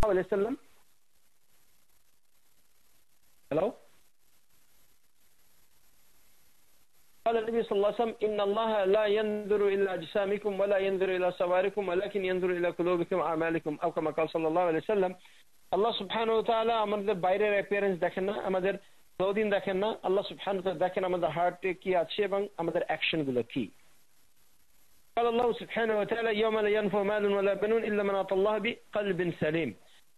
عليه وسلم. Hello. قال النبي صلى الله عليه وسلم إن الله لا ينظر إلى أجسامكم ولا ينظر إلى صوركم ولكن ينظر إلى قلوبكم وأعمالكم أو كما قال صلى الله عليه وسلم. আল্লাহ সুবহানাহু ওয়া তাআলা আমাদের বাইরের অ্যাপিয়ারেন্স দেখেন না, আমাদের ক্লোদিং দেখেন না, আল্লাহ সুবহানাহু ওয়া তাআলা দেখেন আমাদের হার্টে কি আছে এবং আমাদের অ্যাকশন গুলো কি। قال الله سبحانه وتعالى يوم لا ينفع مال ولا بنون إلا من أتى الله بقلب سليم.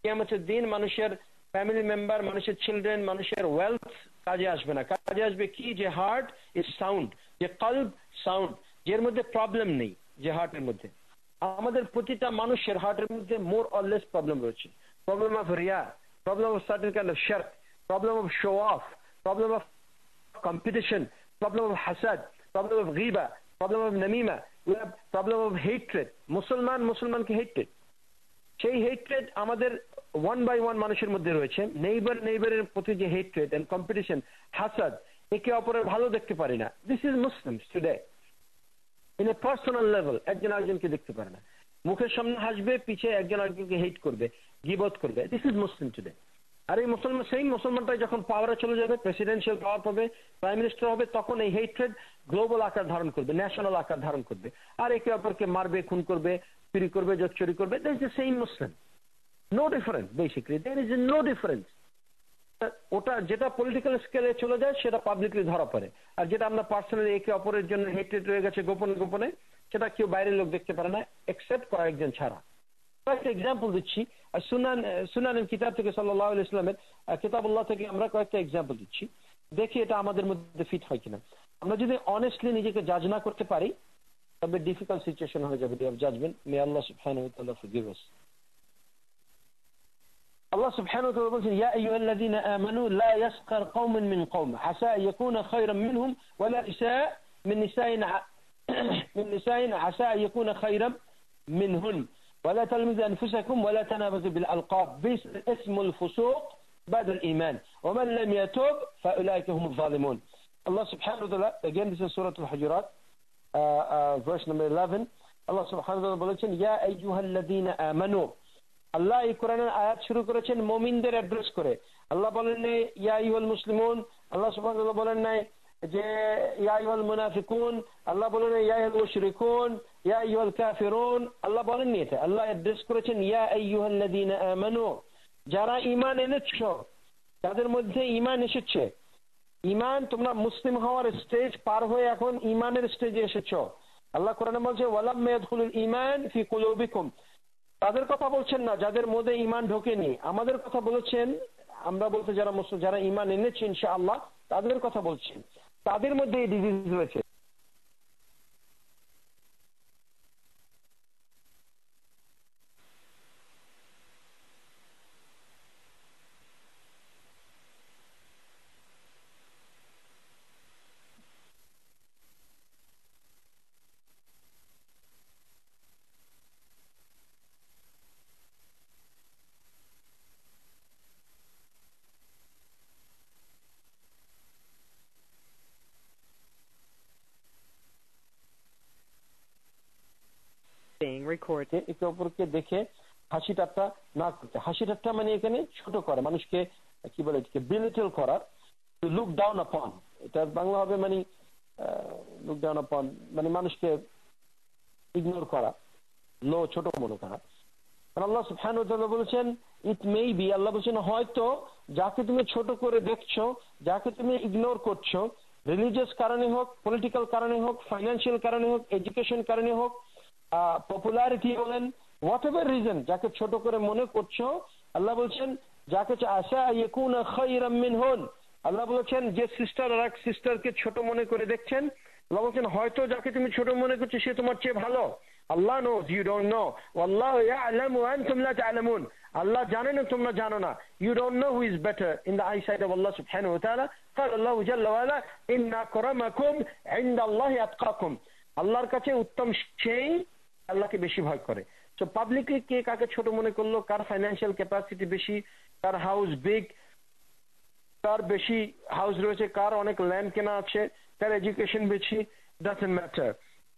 কিয়ামতের দিন মানুষের ফ্যামিলি মেম্বার, মানুষের চিলড্রেন, মানুষের ওয়েলথ কাজে আসবে না। কাজে আসবে কি? যে হার্ট ইজ সাউন্ড, যে কলব সাউন্ড, যের মধ্যে প্রবলেম নেই, যে হার্টের মধ্যে। আমাদের প্রতিটা মানুষের হার্টের মধ্যে মোর অর লেস প্রবলেম রয়েছে। প্রবলেম অফ রিয়া, problem of certain kind of শিরক, problem of show off, problem of competition, problem of হাসাদ, প্রবলেম অফ গীবা, প্রবলেম অফ নামিমা, we have problem of hatred. মুসলমানকে হেট্রেড, সেই হেট্রেড আমাদের one by one মানুষের মধ্যে রয়েছে। নেইবারের প্রতি যে হেট্রেড এন্ড কম্পিটিশন, হাসাদ, একে অপরের ভালো দেখতে পারি না। This is Muslims today in a personal level. একজন আরেকজনকে দেখতে পারে না, মুখের সামনে হাসবে, পিছে একজন আরেকজনকে হেট করবে, গীবত করবে। This is Muslim today. আর এই মুসলমানটা যখন পাওয়ারে চলে যাবে, প্রেসিডেন্সিয়াল পাওয়ার পাবে, প্রাইম মিনিস্টার হবে, তখন এই হেট্রেড গ্লোবাল আকার ধারণ করবে, ন্যাশনাল আকার ধারণ করবে, আর একে অপরকে মারবে, খুন করবে, চুরি করবে, চুরি করবে। That is the same Muslim, no difference. Basically there is no difference. ওটা যেটা পলিটিক্যাল স্কেলে চলে যায় সেটা পাবলিকলি ধরা পড়ে, আর যেটা আমরা পার্সোনালি একে অপরের জন্য হেট্রেড রয়ে গেছে গোপনে গোপনে, সেটা কেউ বাইরের লোক দেখতে পারে না এক্সেপ্ট কয়েকজন ছাড়া। কয়েকটা এক্সাম্পল দিচ্ছি সুনানের কিতাব থেকে, সাল্লাল্লাহু আলাইহি ওয়াসাল্লামের কিতাবুল্লাহ থেকে আমরা কয়েকটা এক্সাম্পল দিচ্ছি, দেখি এটা আমাদের মধ্যে ফিট হয় কিনা। আমরা যদি অনেস্টলি নিজেকে জাজ না করতে পারি, তবে ডিফিকাল্ট সিচুয়েশন হয়ে যাবে, ডে অফ জাজমেন্ট। মে আল্লাহ সুবহানাহু ওয়া তাআলা ফরগিভ আস। আল্লাহ সুবহানাহু ওয়া তাআলা বলেন, ইয়া আইয়ুহাল্লাযীনা আমানু লা ইয়াসখার কওমুন মিন কওম আসা ইয়াকুনা খায়রাম মিনহুম ওয়ালা নিসাء মিন নিসাইন আসা ইয়াকুনা খায়রাম মিনহুন ولا تلمزوا أنفسكم ولا تنابزوا بالألقاب بئس الاسم الفسوق بعد الإيمان ومن لم يتوب فأولئك هم الظالمون. Allah subhanahu wa ta'ala, again this is Surah Al-Hujurat, verse number 11. Allah subhanahu wa ta'ala বলেছেন, ইয়া আইয়ুহাল্লাযীনা আমানু। আল্লাহ এই কোরআনের আয়াত শুরু করেছেন মুমিনদের অ্যাড্রেস করে। আল্লাহ বলেন নাই ইয়া আইয়ুহাল মুসলিমুন, আল্লাহ সুবহানাহু ওয়া তাআলা বলেন নাই যে ইয়া আইয়ুহাল মুনাফিকুন, আল্লাহ বলেন ইয়া আইয়ুহাল মুশরিকুন, ইয়া আইয়ুহাল কাফিরুন। আল্লাহ বলেননি এটা, আল্লাহ অ্যাড্রেস করেছেন ইয়া আইয়ুহাল্লাযীনা আমানু, যারা ঈমান এনেছো, তাদের মধ্যে ঈমান এসেছে। ঈমান, তোমরা মুসলিম হওয়ার স্টেজ পার হয়ে এখন ঈমানের স্টেজে এসেছো। আল্লাহ কোরআনে বলছে ওয়ালাম ইয়াদখুলুল ঈমান ফি কুলুবিকুম, তাদের কথা বলছেন না যাদের মধ্যে ঈমান ঢোকেনি, আমাদের কথা বলেছেন। আমরা বলতে যারা ঈমান এনেছে ইনশাআল্লাহ, তাদের কথা বলছেন। তাদের মধ্যে এই ডিজিজ রয়েছে। একে অপরকে দেখে হাসি ঠাট্টা না করতে। হাসি ঠাট্টা মানে এখানে ছোট করা, মানুষকে কি বলে, এটাকে বিলিটল করা, লুক ডাউন আপন। এটা বাংলা হবে মানে লুক ডাউন আপন, মানে মানুষকে ইগনোর করা, লো, ছোট মনে করা। আল্লাহ সুবহানাহু ওয়া তাআলা বলেছেন ইট মে বি, আল্লাহ বলেছেন হয়তো যাকে তুমি ছোট করে দেখছো, যাকে তুমি ইগনোর করছো, রিলিজিয়াস কারণে হোক, পলিটিক্যাল কারণে হোক, ফাইন্যান্সিয়াল কারণে হোক, এডুকেশন কারণে হোক, পপুলারিটি বলেন, হোয়াট এভার রিজন, যাকে ছোট করে মনে করছো, আল্লাহ বলছেন যাকে আশা ইয়াকুনা খায়রাম মিনহুন, আল্লাহ বলেছেন যে সিস্টার আর এক সিস্টারকে ছোট মনে করে দেখছেন, আল্লাহ বলছেন হয়তো যাকে তুমি ছোট মনে করছো সে তোমার চেয়ে ভালো। আল্লাহ knows, you don't know. Wallahu ya'lamu wa antum la ta'lamun. আল্লাহ জানেন তোমরা জানো না। You don't know who is better in the eyesight of Allah subhanahu wa ta'ala. قال الله جل وعلا إن أكرمكم عند الله أتقاكم. আল্লাহর কাছে উত্তম সেই আল্লাহকে বেশি ভয় করে। তো পাবলিকলি কে কাকে ছোট মনে করলো, কার ফাইন্যান্সিয়াল ক্যাপাসিটি বেশি, কার হাউস বিগ, কার বেশি হাউস রয়েছে, কার অনেক ল্যান্ড কেনা আছে, কার এডুকেশন বেশি, ডাজন্ট ম্যাটার।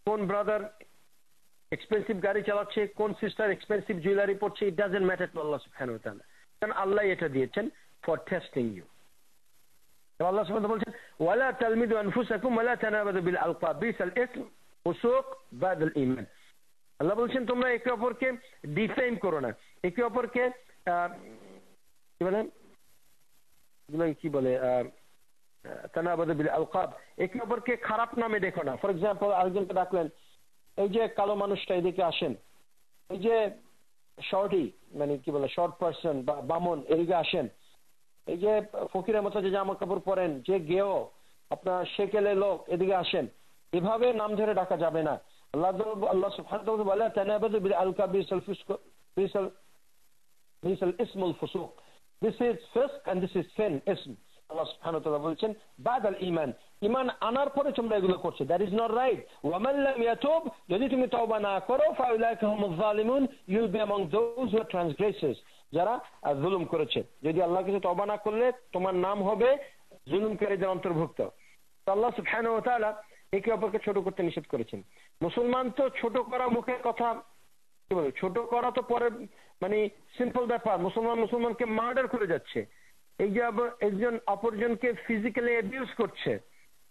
কোন ব্রাদার এক্সপেন্সিভ গাড়ি চালাচ্ছে, কোন সিস্টার এক্সপেন্সিভ জুয়েলারি পড়ছে, it doesn't matter to Allah সুবহানাহু ওয়া তাআলা, কারণ আল্লাহ এটা দিয়েছেন ফর টেস্টিং ইউ। আল্লাহ সুবহানাহু ওয়া তাআলা বলছেন ওয়ালা তালমিদু আনফুসাকুম ওয়ালা তানাবাদু বিল আলকাব বিসাল ইসম ফুসুক বাদাল ঈমান। আল্লাহ বলছেন তোমরা একে অপরকে ডিফেম করো না, একে অপরকে কি বলে তানাবাদু বিল আলকাব, একে অপরকে খারাপ নামে দেখো না। ফর এক্সাম্পল আরেকজনকে ডাকলেন, এই যে কালো মানুষটা এদিকে আসেন, এই যে শর্টি মানে কি বলে শর্ট পার্সন বা বামন এদিকে আসেন, এই যে ফকিরের মতো যে জামা কাপড় পরেন, যে গেও আপনার সেকেলে লোক এদিকে আসেন, এভাবে নাম ধরে ডাকা যাবে না। আল্লাহ সুবহানাহু ওয়া তাআলা বলে তানাবাদু বিল আলকাব বিসাল ইসমুল ফুসুক, দিস ইজ ফিসক এন্ড দিস ইজ সিন ইসম। আল্লাহ সুবহানাহু ওয়া তাআলা বলছেন বাদাল ঈমান, ঈমান আনার পরে তোমরা এগুলো করছো, দ্যাট ইজ নট রাইট। ওয়া মান লাম ইয়াতুব, যদি তুমি তওবা না করো, ফাউলাইকা হুমুয যালিমুন, you will be among those who are transgressors, যারা জুলুম করেছে। যদি আল্লাহর কাছে তওবা না করলে তোমার নাম হবে জুলুমকারীদের অন্তর্ভুক্ত। তো আল্লাহ সুবহানাহু ওয়া তাআলা একে অপরকে ছোট করতে নিষেধ করেছেন। মুসলমান তো ছোট করা মুখের কথা, কি বলে ছোট করা তো পরে মানে সিম্পল ব্যাপার। মুসলমানকে মার্ডার করে যাচ্ছে, এই যে একজন অপরজনকে ফিজিক্যালি অ্যাবিউজ করছে,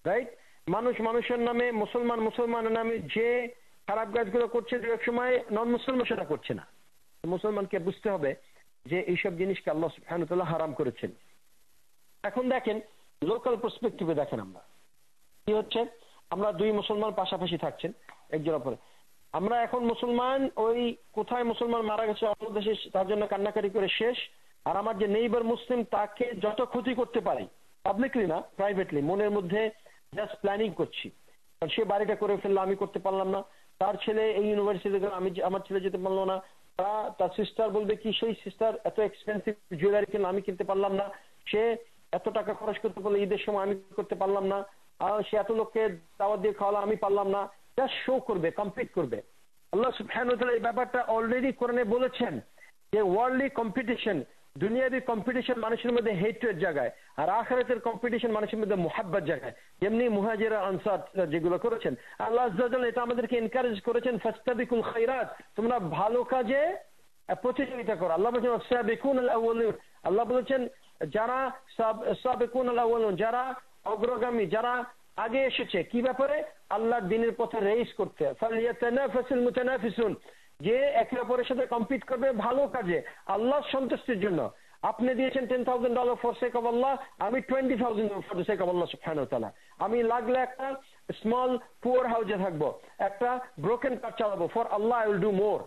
রাইট? মানুষের নামে, মুসলমানের নামে যে খারাপ কাজগুলো করছে, যে এক সময় নন মুসলমান সেটা করছে না। মুসলমানকে বুঝতে হবে যে এইসব জিনিসকে আল্লাহ সুবহানাহু ওয়া তাআলা হারাম করেছেন। এখন দেখেন লোকাল পার্সপেক্টিভে দেখেন আমরা কি হচ্ছে। আমরা দুই মুসলমান পাশাপাশি থাকছেন একজন অপরে, আমরা এখন মুসলমান ওই কোথায় মুসলমান মারা গেছে অন্য দেশে, তার জন্য কান্নাকারি করে শেষ। আর আমার যে নেইবার মুসলিম, তাকে যত ক্ষতি করতে পারি, পাবলিকলি না প্রাইভেটলি, মনের মধ্যে জাস্ট প্ল্যানিং করছি। কারণ সে বাড়িটা করে ফেললো, আমি করতে পারলাম না। তার ছেলে এই ইউনিভার্সিটিতে গেল, আমার ছেলে যেতে পারলো না। তার সিস্টার বলবে কি, সেই সিস্টার এত এক্সপেন্সিভ জুয়েলারি কিনলো, আমি কিনতে পারলাম না। সে এত টাকা খরচ করতে পারলো ঈদের সময়, আমি করতে পারলাম না। আর সে এত লোককে দাওয়াত দিয়ে খাওয়ালো, আমি পারলাম না। জাস্ট শো করবে, কম্পিট করবে। আল্লাহ সুবহানাহু ওয়া তাআলা এই ব্যাপারটা অলরেডি কোরআনে বলেছেন যে ওয়ার্ল্ডলি কম্পিটিশন, দুনিয়াবি কম্পিটিশন মানুষের মধ্যে হেট্রেড জায়গায়, আর আখিরাতের কম্পিটিশন মানুষের মধ্যে মুহাব্বত জায়গায়। যেমনি মুহাজির আনসার যেগুলো করেছেন, আল্লাহ আযজা ওয়া জাল্লা এটা আমাদেরকে এনকারেজ করেছেন, ফাস্তাবিকুল খায়রাত, তোমরা ভালো কাজে প্রতিযোগিতা করো। আল্লাহ বলেছেন সাবিকুনাল আউয়ালুন, আল্লাহ বলেছেন যারা সাবিকুনাল আউয়ালুন, যারা অগ্রগামী, যারা আগে এসেছে কি ব্যাপারে, আল্লাহর দ্বীনের পথে রেস করতে। ফালিয়াতানাফাসুল মুতানাফিসুন, যে একে অপরের সাথে কম্পিট করবে ভালো কাজে, আল্লাহর সন্তুষ্টির জন্য। আপনি দিয়েছেন $10,000 ফর সেক অফ আল্লাহ, আমি 20,000 for the sake of Allah সুবহানাহু ওয়া তাআলা। আমি লাগলে একটা স্মল পুয়ার হাউসে থাকবো, একটা ব্রোকেন কার চালাবো, for Allah I will do more.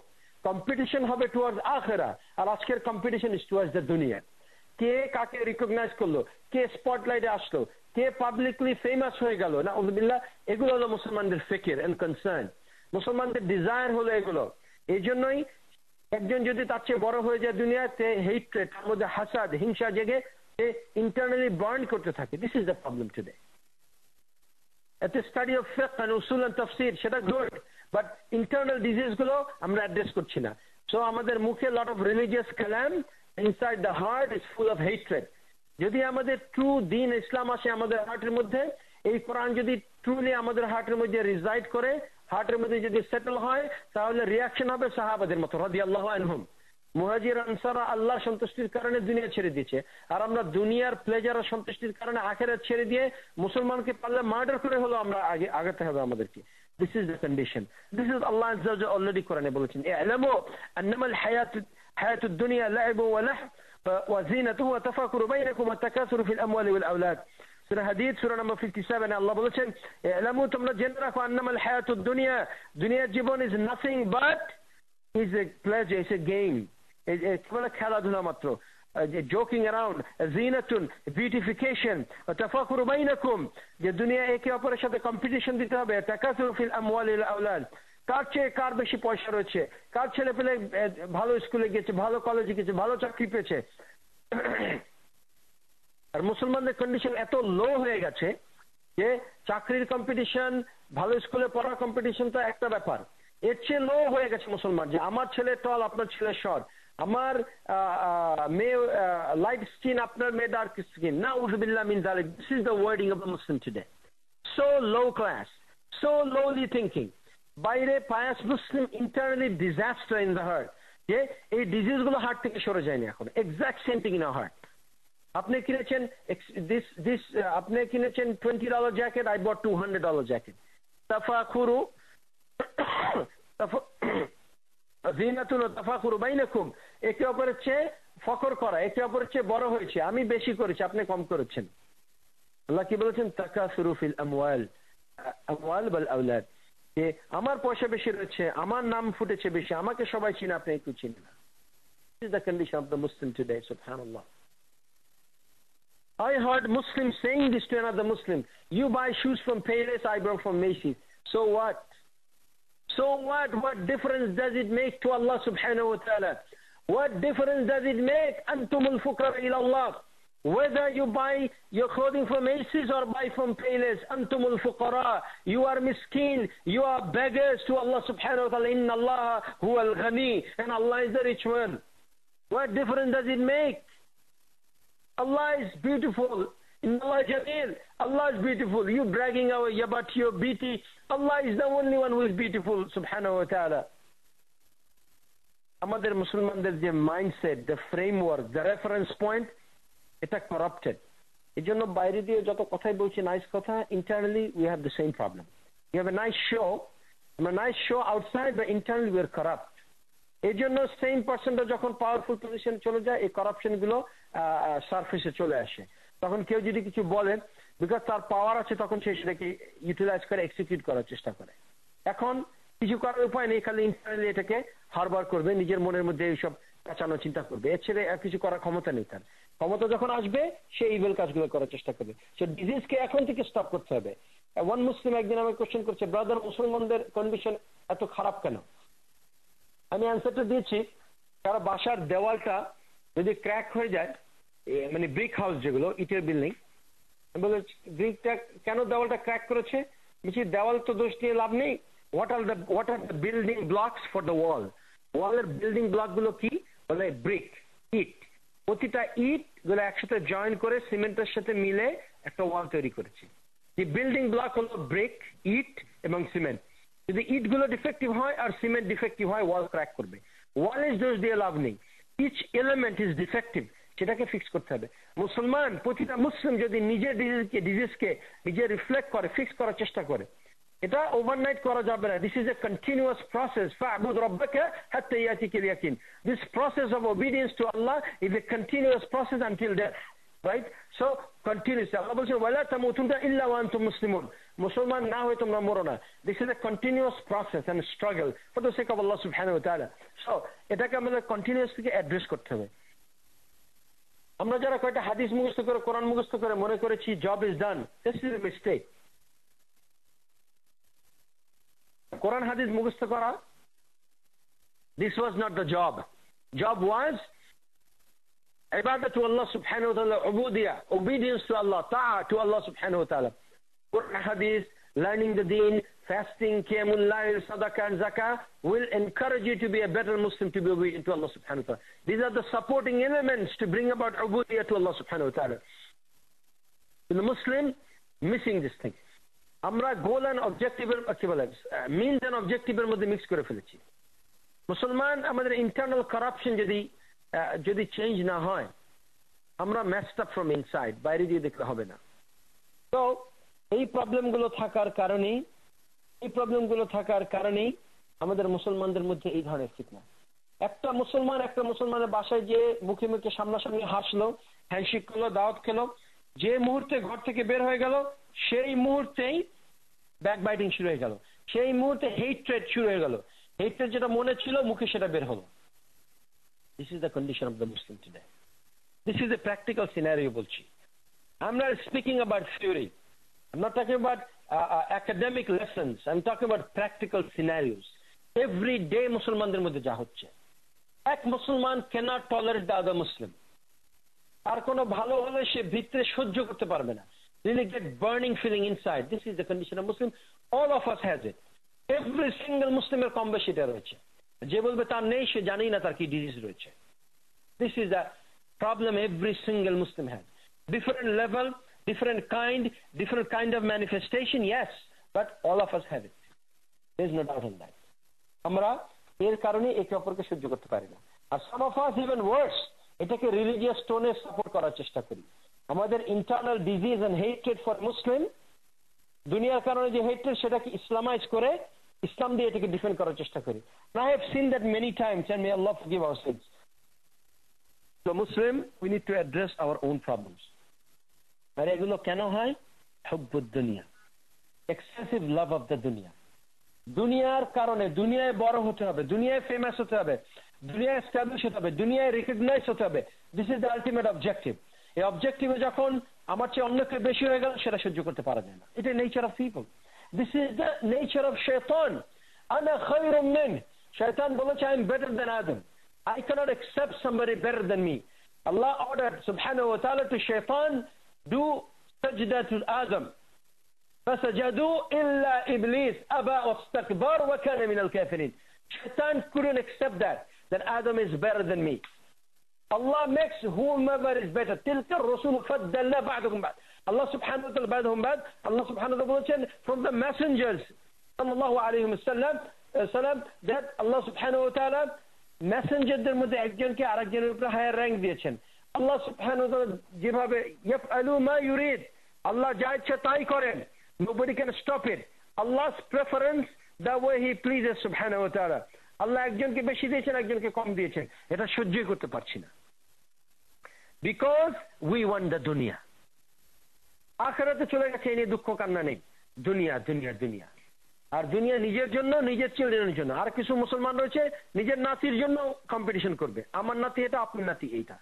Competition হবে টুয়ার্ডস আখিরা, আর আজকের কম্পিটিশন ইজ টুয়ার্ডস দ্য দুনিয়া। কে কাকে রিকগনাইজ করলো, কে স্পটলাইটে আসলো, কে পাবলিকলি ফেমাস হয়ে গেল, নাউযুবিল্লাহ, এগুলো হলো মুসলমানদের ফিকির এন্ড কনসার্ন। মুসলমানদের ডিজায়ার হলো এগুলো। এই জন্যই একজন যদি তার চেয়ে বড় হয়ে যায় দুনিয়াতে, হেট্রেড, তার মধ্যে হাসাদ, হিংসা জেগে সে ইন্টারনালি বার্ন করতে থাকে। This is the problem today. এত study of ফিকহ and Usul and তাফসীর, সেটা গুড, বাট ইন্টারনাল ডিজিজ গুলো আমরা অ্যাড্রেস করছি না। সো আমাদের মুখে lot of religious Kalam, inside the heart is full of hatred. যদি আমাদের ট্রু দ্বীন ইসলাম আসে আমাদের হার্টের মধ্যে, এই কোরআন যদি ট্রুলি আমাদের হার্টের মধ্যে রিজাইড করে, হার্টের মধ্যে যদি সেটেল হয়, তাহলে রিয়াকশন হবে সাহাবাদের মতো রাদিয়াল্লাহু আনহুম। মুহাজির আনসার আল্লাহর সন্তুষ্টির কারণে দুনিয়া ছেড়ে দিয়েছে, আর আমরা দুনিয়ার প্লেজার আর সন্তুষ্টির কারণে আখিরাত ছেড়ে দিয়ে মুসলমানকে পারলে মার্ডার করে হলো আমরা আগাতে হবে আমাদেরকে। This is the condition. This is Allah আযজা ওয়া জাল্লা অলরেডি কোরআনে বলেছেন, ই'লামু আন্নামাল হায়াতুদ দুনিয়া লা'ibun ওয়া লাহব ওয়া জিনাতুহু ওয়া তাফাকুরু বাইনাকুম ওয়া তাকাসুরু ফিল আমওয়ালি ওয়াল আওলাদ। সূরা হাদীদ সূরা নম্বর 57 আল্লাহ বলেছেন, ই'লামু, তোমরা জেনে রাখো, আন্নামাল হায়াতুদ দুনিয়া, দুনিয়ার জীবন is nothing but is a pleasure, is a game, কেবল খেলাধুলা মাত্র, জোকিং অ্যারাউন্ড, জিনাতুন, বিউটিফিকেশন, তাফাকুরু বাইনাকুম, যে দুনিয়া একে অপরের সাথে কম্পিটিশন দিতে হবে, তাকাসুরু ফিল আমওয়ালি ওয়াল আওলাদ, কার চেয়ে কার বেশি পয়সা রয়েছে, কার ছেলে পেলে ভালো স্কুলে গেছে, ভালো কলেজে গেছে, ভালো চাকরি পেয়েছে। আর মুসলমানদের কন্ডিশন এত লো হয়ে গেছে যে চাকরির কম্পিটিশন, ভালো স্কুলে পড়ার কম্পিটিশন তো একটা ব্যাপার, এর চেয়ে লো হয়ে গেছে মুসলমান, যে আমার ছেলে টল, আপনার ছেলে শর্ট, আমার মেয়ে লাইট স্কিন, আপনার মেয়ে ডার্ক স্কিন। নাউযুবিল্লাহ মিন যালিক। This is the wording of the Muslim today. So low class, so lowly thinking. বাইরে pious Muslim internally disaster in the heart. যে এই ডিজিজ গুলো হার্ট থেকে সরে যায়নি এখন, exact same thing in our heart. আপনি কিনেছেন আপনি কিনেছেন $20 জ্যাকেট, আই বট $200 জ্যাকেট। তাফাখুরু জিনাতুন তাফাখুরু বাইনাকুম, একে অপরের চেয়ে ফখর করা, একে অপরের চেয়ে বড় হয়েছে, আমি বেশি করেছি আপনি কম করেছেন। আল্লাহ কি বলেছেন? তাকাসুরু ফিল আমওয়াল ওয়াল আওলাদ, যে আমার পয়সা বেশি রয়েছে, আমার নাম ফুটেছে বেশি, আমাকে সবাই চিনে আপনি একটু চিনেন না। This is the condition of the Muslim today, subhanallah. I heard Muslims saying this to another Muslim, you buy shoes from Payless, I bought from Macy's. So what? So what? What difference does it make to Allah subhanahu wa ta'ala? What difference does it make? Antumul fuqara ila Allah. Whether you buy your clothing from Macy's or buy from Payless, Antumul fuqara. You are miskin. You are beggars to Allah subhanahu wa ta'ala. Inna Allah huwa al-ghani. And Allah is the rich one. What difference does it make? Allah is beautiful. Inna Allah jameel. Allah is beautiful. You bragging about your beauty. Allah is the only one who is beautiful, subhanahu wa ta'ala. আমাদের মুসলমানদের যে mindset, the framework, the reference point, এটা corrupted. এই জন্য বাইরে দিয়ে যত কথাই বলছি নাইস কথা, internally we have the same problem. We have a nice show outside, but internally we are corrupt. এই জন্য সেম পার্সনটা যখন পাওয়ারফুল পজিশন চলে যায়, এই করাপশন গুলো সারফেসে চলে আসে। তখন কেউ যদি কিছু বলে, বিকজ তার পাওয়ার আছে, তখন সে সেটাকে ইউটিলাইজ করে এক্সিকিউট করার চেষ্টা করে। এখন কিছু করার উপায় নেই, খালি ইন্টারনালি এটাকে হারবার করবে, নিজের মনের মধ্যে এইসব কাঁচানো চিন্তা করবে, এর ছেড়ে আর কিছু করার ক্ষমতা নেই তার। ক্ষমতা যখন আসবে সে ইভিল কাজগুলো করার চেষ্টা করবে। সে ডিজিজকে এখন থেকে স্টপ করতে হবে। ওয়ান মুসলিম একদিন আমাকে কোশ্চেন করছে, ব্রাদার মুসলমানদের কন্ডিশন এত খারাপ কেন? আমি অ্যান্সারটা দিয়েছি, কারণ বাসার দেওয়ালটা যদি ক্র্যাক হয়ে যায়, মানে ব্রিক হাউস যেগুলো ইটের বিল্ডিং, বলে ব্রিকটা কেন দেওয়ালটা ক্র্যাক করেছে? বলছি দেওয়াল তো দোষ দিয়ে লাভ নেই। What are the building blocks for the wall? ওয়ালের বিল্ডিং ব্লক গুলো কি? বলে ব্রিক, ইট। প্রতিটা ইট গুলো একসাথে জয়েন করে সিমেন্টের সাথে মিলে একটা ওয়াল তৈরি করেছে। যে বিল্ডিং ব্লক হলো ব্রিক, ইট এবং সিমেন্ট। যদি ইট গুলো ডিফেক্টিভ হয় আর সিমেন্ট ডিফেক্টিভ হয়, ওয়াল ক্র্যাক করবে। ওয়ালের দোষ দিয়ে লাভ নেই, ইচ এলিমেন্ট ইজ ডিফেক্টিভ, সেটাকে ফিক্স করতে হবে। মুসলমান, প্রতিটা মুসলিম যদি নিজের ডিজিজকে নিজে রিফ্লেক্ট করে, ফিক্স করার চেষ্টা করে, এটা ওভারনাইট করা যাবে না। This is a continuous process. ফা'বুদ রাব্বাকা হাত্তা ইয়াতিকাল ইয়াকিন। This process of obedience to Allah is a continuous process until death, right? So continuous. আল্লাহ বলছেন ওয়ালা তামুতুন্না ইল্লা ওয়া আনতুম মুসলিমুন, মুসলমান না হয়ে তোমরা মরো না। This is a continuous process and struggle for the sake of Allah সুবহানাহু ওয়া তাআলা। সো এটাকে আমাদের কন্টিনিউয়াসলি অ্যাড্রেস করতে হবে। আমরা যারা কয়টা হাদিস মুখস্থ করে, কোরআন মুখস্থ করে মনে করেছি job is done, this is a mistake. কোরআন হাদিস মুখস্থ করা, this was not the job. Job was ibadat to Allah subhanahu wa ta'ala, ubudiyah, obedience to Allah, ta'ah to Allah subhanahu wa ta'ala. Quran hadith, learning the deen, fasting, qiyamul layl, sadaqah and zakah will encourage you to be a better Muslim, to be obedient to Allah subhanahu wa ta'ala. These are the supporting elements to bring about ubudiyah to Allah subhanahu wa ta'ala. The Muslim missing this thing. আমরা গোল and অবজেক্টিভের কি বলে means and অবজেক্টিভের মধ্যে mix করে ফেলেছি। মুসলমান, আমাদের internal corruption যদি change না হয়, আমরা মেসড আপ ফ্রম ইনসাইড, বাইরে দিয়ে দেখলে হবে না। তো এই প্রবলেমগুলো থাকার কারণেই আমাদের মুসলমানদের মধ্যে এই ধরনের ফিতনা। একটা মুসলমানের বাসায় যে মুখে মুখে সামনাসামনি হাসলো, হ্যান্ডশেক করলো, দাওয়াত খেলো, যে মুহূর্তে ঘর থেকে বের হয়ে গেল, সেই মুহূর্তেই ব্যাকবাইটিং শুরু হয়ে গেল, সেই মুহূর্তে হেট্রেড শুরু হয়ে গেল। হেট্রেড যেটা মনে ছিল মুখে সেটা বের হলো। This is the condition of the Muslim today. This is a practical scenario বলছি। I am not speaking about theory, I am not talking about academic lessons, I'm talking about practical scenarios. Every day মুসলমানদের মধ্যে যা হচ্ছে, এক মুসলমান cannot tolerate the other Muslim. আর কোনো ভালো হলে সে ভিতরে সহ্য করতে পারবে না। Really get burning feeling inside. This is the condition of Muslim. All of us has it. Every single Muslimer কম বেশি এটা রয়েছে। যে বলবে তার নেই, সে জানেই না তার কি ডিজিজ রয়েছে। This is the problem every single Muslim has. Different level, different kind of manifestation, yes, but all of us have it. There is no doubt in that. আমরা এর কারণে একে অপরকে সহ্য করতে পারি না। আর some of us even worse, এটাকে রিলিজিয়াস টোনে সাপোর্ট করার চেষ্টা করি। আমাদের internal disease and hatred for Muslim, দুনিয়ার কারণে যে হেট্রেড সেটাকে ইসলামাইজ করে ইসলাম দিয়ে এটাকে ডিফেন্ড করার চেষ্টা করি। I have seen that many times and may Allah forgive our sins. So Muslim, we need to address our own problems. আর এগুলো কেন হয়? হুব্বুদ দুনিয়া, এক্সেসিভ লাভ অফ দ্য দুনিয়া। দুনিয়ার কারণে দুনিয়ায় বড় হতে হবে, দুনিয়ায় ফেমাস হতে হবে, দুনিয়ায় এস্টাবলিশ হতে হবে, দুনিয়ায় রিকগনাইজ হতে হবে। This is the ultimate objective. এই অবজেক্টিভে যখন আমার চেয়ে অন্যকে বেশি হয়ে গেল সেটা সহ্য করতে পারা যায় না। এটা nature of people. This is the nature of শয়তান। আনা খায়রুম মিন, শয়তান বলেছে I am better than Adam. I cannot accept somebody better than me. Allah ordered subhanahu wa ta'ala to shaitan, do sajda to Adam. فسجدوا إلا إبليس أبى واستكبر وكان من الكافرين. Shaitan couldn't accept that Adam is better than me. Allah makes whomever is better. تلك الرسول فضلنا بعضهم بعض. Allah subhanahu wa ta'ala بعضهم بعض. Allah subhanahu wa ta'ala from the messengers sallallahu alayhi wa sallam that Allah subhanahu wa ta'ala মেসেঞ্জারদের মধ্যে একজনকে আরেকজনের উপরে higher rank দিয়েছেন। আল্লাহ সুবহানাহু ওয়া তাআলা যেভাবে ইয়াফআলু মা ইউরিদ, আল্লাহ যা ইচ্ছা তাই করেন। Nobody can stop it. Allah's preference, the way he pleases subhanahu wa ta'ala. আল্লাহ একজনকে বেশি দিয়েছেন, একজনকে কম দিয়েছেন, এটা সহ্যই করতে পারছি না। Because we want the dunya. আখিরাতে চলে গেছে, এই নিয়ে দুঃখ কান্না নেই। দুনিয়া দুনিয়া দুনিয়া। আর দুনিয়া নিজের জন্য, নিজের চিলড্রেনের জন্য। আর কিছু মুসলমান রয়েছে নিজের নাতির জন্য কম্পিটিশন করবে, আমার নাতি এটা, আপনার নাতি এইটা।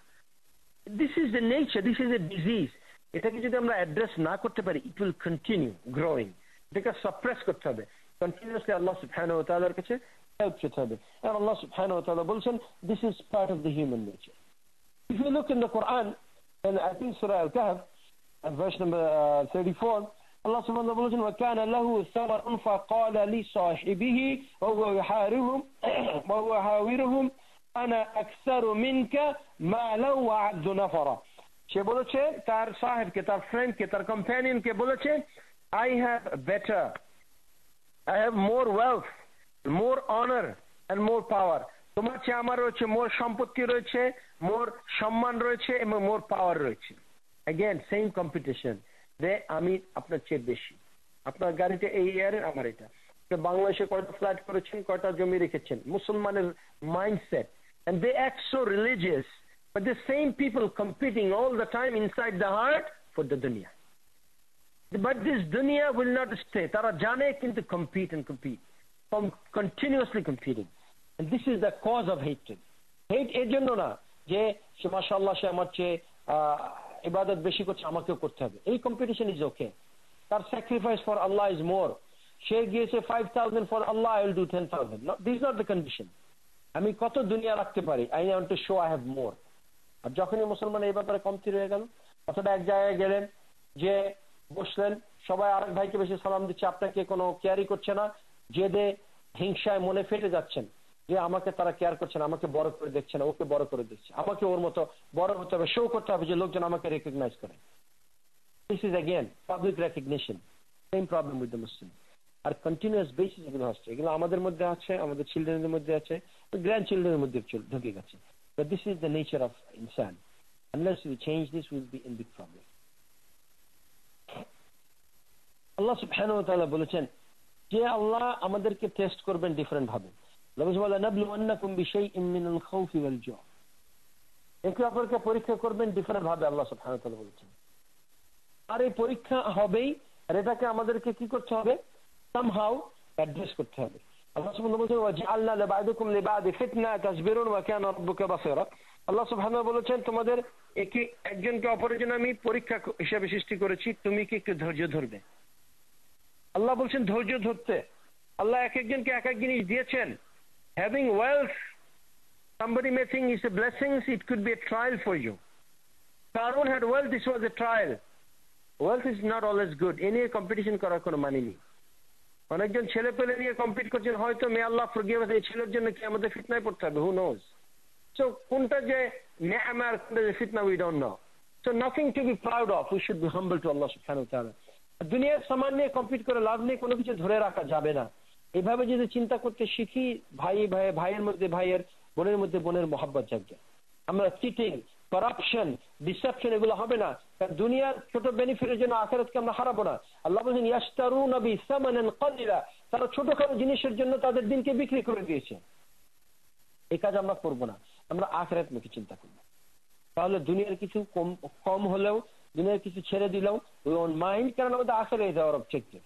This is the nature, this is A disease. এটাকে যদি আমরা অ্যাড্রেস না করতে পারি, ইট উইল কন্টিনিউ গ্রোয়িং। এটাকে সাপ্রেস করতে হবে কন্টিনিউয়াসলি। আল্লাহ সুবহানাহু ওয়া তাআলার কাছে হেল্প পেতে হবে। আর আল্লাহ সুবহানাহু ওয়া তাআলা বলছেন this is part of the human nature. If you look in the Quran, and I think Surah Al-Kahf, verse number 34, Allah subhanahu wa ta'ala بولجن وكان له ثمر فقال لصاحبه وهو يحاورهم أنا أكثر منك مالا وأعز نفرا। সে বলেছে তার সাহেবকে, তার ফ্রেন্ডকে, তার কম্প্যানিয়নকে বলেছে I have better, I have more wealth, more honor and more power. তোমার চেয়ে আমার রয়েছে মোর সম্পত্তি রয়েছে, মোর সম্মান রয়েছে এবং মোর পাওয়ার রয়েছে। Again same competition, যে আমি আপনার চেয়ে বেশি, আপনার গাড়িটা এই ইয়ারের, আমার এটা। বাংলাদেশে কয়টা ফ্ল্যাট করেছেন, কয়টা জমি রেখেছেন, মুসলমানের mindset. and they act so religious, but the same people competing all the time inside the heart for the dunya. But this dunya will not stay. তারা জানে কিন্তু compete and compete, continuously competing, and this is the cause of hatred. Hate এর জন্য না যে সে মাশাআল্লাহ সে আমার চেয়ে ইবাদত বেশি করছে, আমাকেও করতে হবে। এই কম্পিটিশন ইজ ওকে। তার sacrifice for Allah is more. সে গিয়েছে 5,000 for Allah, I will do 10,000। This not the condition. আমি কত দুনিয়া রাখতে পারি, I want to show I have more. আর যখনই মুসলমান এই ব্যাপারে কমতি রয়ে গেল, অথবা এক জায়গায় গেলেন যে বসলেন, সবাই আরেক ভাইকে বেশি সালাম দিচ্ছে, আপনাকে কোনো কেয়ারই করছে না, জেদে হিংসায় মনে ফেটে যাচ্ছেন যে আমাকে তারা কেয়ার করছে না, আমাকে বড় করে দেখছে না, ওকে বড় করে দেখছে, আমাকে ওর মতো বড় হতে হবে, শো করতে হবে যে লোকজন আমাকে রেকগনাইজ করে। This is again public recognition. Same problem with the Muslim. আর কন্টিনিউয়াস বেসিস এগুলো হচ্ছে, এগুলো আমাদের মধ্যে আছে, আমাদের চিলড্রেনের মধ্যে আছে, গ্র্যান্ড চিলড্রেনের মধ্যে ঢুকে গেছে। But this is the nature of insan. Unless we change this, we will be in big problem. Allah subhanahu wa ta'ala বলেছেন যে আল্লাহ আমাদেরকে টেস্ট করবেন ডিফারেন্ট ভাবে। لَنَبْلُوَنَّكُمْ بِشَيْءٍ مِّنَ الْخَوْفِ وَالْجُوعِ। একে অপরকে পরীক্ষা করবেন ডিফারেন্ট ভাবে, আল্লাহ সুবহানাহু ওয়া তাআলা বলেছেন। আর এই পরীক্ষা হবেই, আর এটাকে আমাদেরকে কি করতে হবে? somehow অ্যাড্রেস করতে হবে। আল্লাহ সুবহানাহু ওয়া তাআলা وَجَعَلْنَا لِبَعْضِكُمْ لِبَعْضٍ فِتْنَةً تَصْبِرُونَ وَكَانَ رَبُّكَ بَصِيرًا। আল্লাহ সুবহানাহু ওয়া তাআলা বলেছেন তোমাদের একজনকে অপরের জন্য আমি পরীক্ষা হিসেবে সৃষ্টি করেছি, তুমি কি একটু ধৈর্য ধরবে? আল্লাহ বলছেন ধৈর্য ধরতে। আল্লাহ এক একজনকে এক এক জিনিস দিয়েছেন। Having wealth, somebody may think it's a blessing, it could be a trial for you. Qarun had wealth, this was a trial. Wealth is not always good. এ নিয়ে কম্পিটিশন করার কোনো মানে নেই। অনেকজন ছেলে পেলে নিয়ে কম্পিট করছেন, হয়তো মে আল্লাহ ফরগিভ আস, এই ছেলের জন্য কি আমাদের ফিতনায় পড়তে হবে? Who knows. সো কোনটা যে নেয়ামা আর কোনটা যে ফিতনা, we don't know. So nothing to be proud of, we should be humble to Allah সুবহানাহু ওয়া তাআলা। দুনিয়ার সামান নিয়ে কম্পিট করে লাভ নেই, কোনো কিছু ধরে রাখা যাবে না। এইভাবে যদি চিন্তা করতে শিখি, ভাইয়ের মধ্যে ভাইয়ের, বোনের মধ্যে বোনের মহব্বত জাগবে। আমরা চিটিং, করাপশন, ডিসেপশন এগুলো হবে না। দুনিয়ার ছোট বেনিফিটের জন্য আখিরাতকে আমরা হারাবো না। আল্লাহ বলেন ইয়াশতারুনা বিসামানান কলিলা, তারা ছোটখাটো জিনিসের জন্য তাদের দিনকে বিক্রি করে দিয়েছে। এই কাজ আমরা করবো না, আমরা আখিরাত মুখী চিন্তা করবো। তাহলে দুনিয়ার কিছু কম হলেও, দুনিয়ার কিছু ছেড়ে দিলেও উই ওন্ট মাইন্ড, কারণ আমাদের আখিরাতে যাওয়ার অবজেক্টিভ।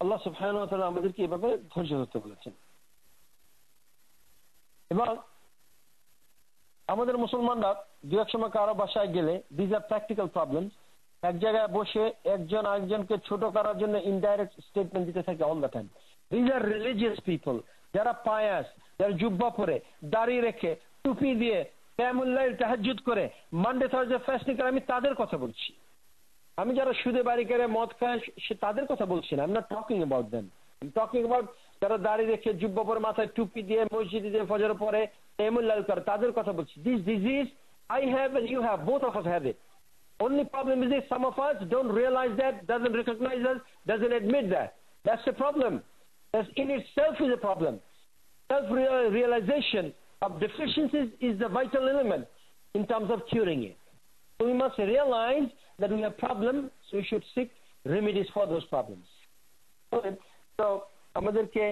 আল্লাহ সুবহানাহু ওয়া তাআলা আমাদেরকে এভাবে ধৈর্য ধরতে বলেছেন। এবং আমাদের মুসলমানরা দু এক সময় কারো বাসায় গেলে, দিস আর প্র্যাকটিক্যাল প্রবলেম, এক জায়গায় বসে একজন আরেকজনকে ছোট করার জন্য ইনডাইরেক্ট স্টেটমেন্ট দিতে থাকে all the time. This are religious people, যারা পায়াস, যারা জুব্বা পরে, দাড়ি রেখে, টুপি দিয়ে, কিয়ামুল লাইল, তাহাজ্জুদ করে, মানডে থার্সডে ফাস্টিং করে, আমি তাদের কথা বলছি। আমি যারা সুদে বাড়ি করে মদ খায় সে তাদের কথা বলছি না। I am not talking about them, I am talking about যারা দাড়ি রেখে, জুব্বা পরে, মাথায় টুপি দিয়ে, মসজিদে দিয়ে ফজর পরে, কিয়ামুল লাইল করে, তাদের কথা বলছি। This disease I have and you have, both of us have it. Only problem is that some of us don't realize that, doesn't recognize us, doesn't admit that. That's the problem. That in itself is a problem. Self-realization of deficiencies is the vital element in terms of curing it. So we must realize that we have problems, so we should seek remedies for those problems. So আমাদেরকে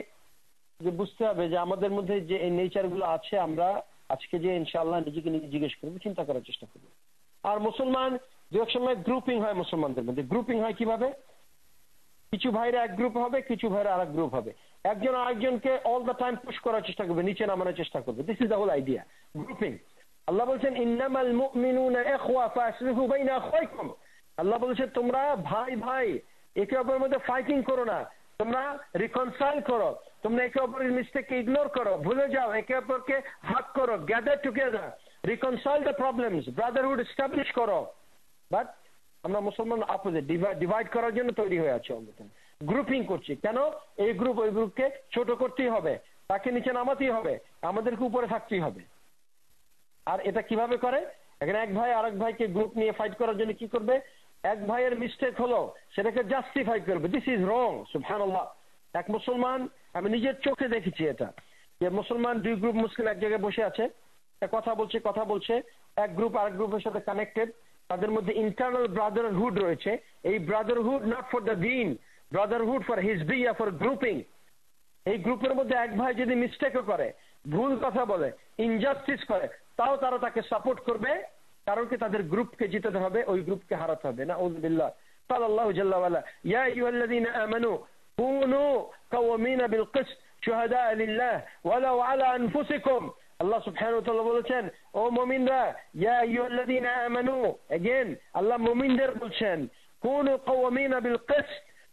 যে বুঝতে হবে যে আমাদের মধ্যে যে এই নেচারগুলো আছে, আমরা আজকে যে ইনশাআল্লাহ নিজেকে নিজে জিজ্ঞেস করবো, চিন্তা করার চেষ্টা করবো। আর মুসলমান দু এক সময় গ্রুপিং হয়, মুসলমানদের মধ্যে গ্রুপিং হয় কিভাবে? কিছু ভাইরা এক গ্রুপ হবে, কিছু ভাইরা আরেক গ্রুপ হবে। একজন আরেকজনকে অল দ্য টাইম পুশ করার চেষ্টা করবে, নিচে নামানোর চেষ্টা করবে। This is the whole idea, grouping. আল্লাহ বলছেন ইন্নামাল মুমিনুনা ইখওয়া ফাসলিহু বাইনা আখওয়াইকুম। আল্লাহ বলছেন তোমরা ভাই ভাই, একে অপরের মধ্যে ফাইটিং করো না, তোমরা রিকনসাইল করো, তোমরা একে অপরের মিস্টেককে ইগনোর করো, ভুলে যাও, একে অপরকে হাত করো, gather together, reconcile the problems, Brotherhood establish করো। বাট আমরা মুসলমান অপোজিট, ডিভাইড করার জন্য তৈরি হয়ে আছে। গ্রুপিং করছি কেন? এই গ্রুপ ওই গ্রুপকে ছোট করতেই হবে, তাকে নিচে নামাতেই হবে, আমাদেরকে উপরে থাকতেই হবে। আর এটা কিভাবে করে? এখানে এক ভাই আরেক ভাইকে গ্রুপ নিয়ে ফাইট করার জন্য কি করবে? এক ভাইয়ের মিস্টেক হলো সেটাকে জাস্টিফাই করবে, দিস ইজ রং। সুবহানাল্লাহ। এক মুসলমান, আমি নিজের চোখে দেখেছি এটা, যে মুসলমান দুই গ্রুপ মুসলিম এক জায়গায় বসে আছে, কথা বলছে, এক গ্রুপ আরেক গ্রুপের সাথে কানেক্টেড, তাদের মধ্যে ইন্টারনাল ব্রাদারহুড রয়েছে। এই ব্রাদারহুড নট ফর দ্য দিন, ব্রাদারহুড ফর হিজবিয়া, ফর গ্রুপিং। এই গ্রুপের মধ্যে এক ভাই যদি মিস্টেকও করে, ভুল কথা বলে, ইনজাস্টিস করে, তাও তারা তাকে সাপোর্ট করবে, কারণ কি তাদের গ্রুপকে জিতাতে হবে, ওই গ্রুপকে হারাতে হবে। নাউযুবিল্লাহ। ক্বালাল্লাহু জাল্লা ওয়া আলা ইয়া আইয়ুহাল্লাযীনা আমানু কুনু কাওয়ামিনা বিল কিসত শুহাদা'a লিল্লাহ ওয়ালাউ আলা আনফুসিকুম। আল্লাহ সুবহানাহু ওয়া তাআলা বলেছেন, ও মুমিনরা, ইয়া আইয়ুহাল্লাযীনা আমানু, এগেইন আল্লাহ মুমিনদের বলছেন, কুনু কাওয়ামিনা বিল কিসত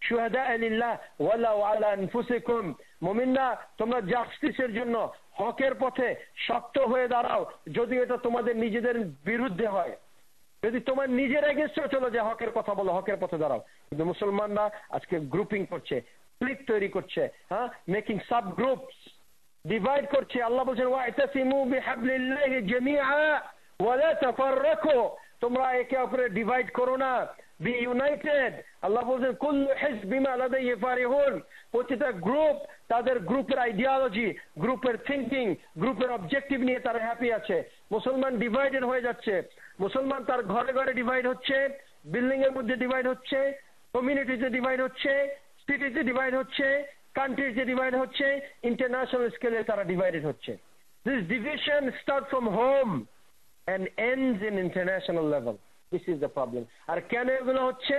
শুহাদা'a লিল্লাহ ওয়ালাউ আলা আনফুসিকুম। মুমিনরা, তোমরা জাস্টিসের জন্য হকের পথে শক্ত হয়ে দাঁড়াও, যদি এটা তোমাদের নিজেদের বিরুদ্ধে হয়, যদি তোমার নিজের এগেইনস্টে চলে যায়, হকের কথা বলো, হকের পথে দাঁড়াও। কিন্তু মুসলমানরা আজকে গ্রুপিং করছে, স্প্লিট তৈরি করছে, হ্যাঁ, মেকিং সাব গ্রুপস, ডিভাইড করছে। আল্লাহ বলছেন ওয়া'তাসিমু বিহাবলিল্লাহি জামিআ ওয়া লা তাফাররাকু। তোমরা একে অপরে ডিভাইড করো না, বি ইউনাইটেড। আল্লাহ বলছেন কুল্লু হিজব বিমা লাদাইহি ফারিহুন। প্রতিটা গ্রুপ তাদের গ্রুপের আইডিওলজি, গ্রুপের থিঙ্কিং, গ্রুপের অবজেক্টিভ নিয়ে তারা হ্যাপি আছে। মুসলমান ডিভাইডেড হয়ে যাচ্ছে, মুসলমান তার ঘরে ঘরে ডিভাইড হচ্ছে, বিল্ডিং এর মধ্যে ডিভাইড হচ্ছে, কমিউনিটিতে ডিভাইড হচ্ছে, সিটিতে ডিভাইড হচ্ছে, কান্ট্রিতে ডিভাইড হচ্ছে, ইন্টারন্যাশনাল স্কেলে তারা ডিভাইডেড হচ্ছে। This division start from home and ends in international level. This is the problem. আর কেন এগুলো হচ্ছে?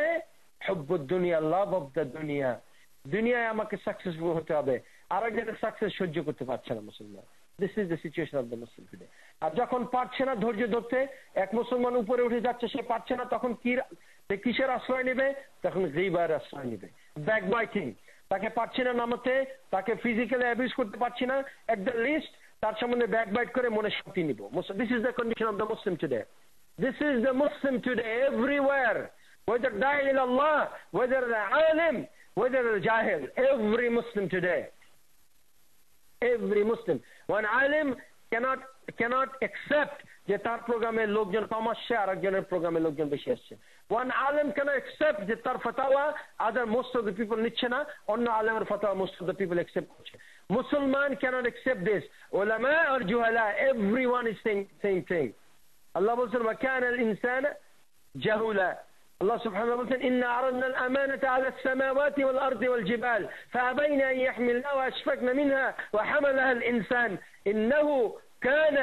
হুব্বুদ দুনিয়া, লাভ অফ দ্য দুনিয়া। দুনিয়ায় আমাকে সাকসেসফুল হতে হবে, আর একজনের সাকসেস সহ্য করতে পারছে না মুসলমান। This is the situation of the Muslim today. আর যখন পারছে না ধৈর্য ধরতে, এক মুসলমান উপরে উঠে যাচ্ছে, সে পারছে না, তখন কিসের আশ্রয় নেবে? তখন গীবার আশ্রয় নেবে, ব্যাকবাইটিং। তাকে পারছি না নামাতে, তাকে ফিজিক্যালি অ্যাবিউজ করতে পারছি না, এট দ্য লিস্ট তার সম্বন্ধে ব্যাকবাইট করে মনে শান্তি নিব। This is the condition of the Muslim today. This is the Muslim today everywhere, whether da'i ila Allah, whether alim, whether jahil, every Muslim today, every Muslim. One alim cannot accept যে তার প্রোগ্রামে লোকজন কম আসছে আর একজনের প্রোগ্রামে লোকজন বেশি আসছে। One alim cannot accept যে তার ফতোয়া other most of the people নিচ্ছে না, অন্য আলেমের ফতোয়া most of the people accept করছে। মুসলমান cannot accept this, ulama or juhala, everyone is saying same thing. Allah বলছেন وكان الإنسان جهولا, الله سبحانه وتعالى إن عرضنا الأمانة على السماوات والأرض والجبال فأبين أن يحملنها وأشفقن منها وحملها الإنسان إنه كان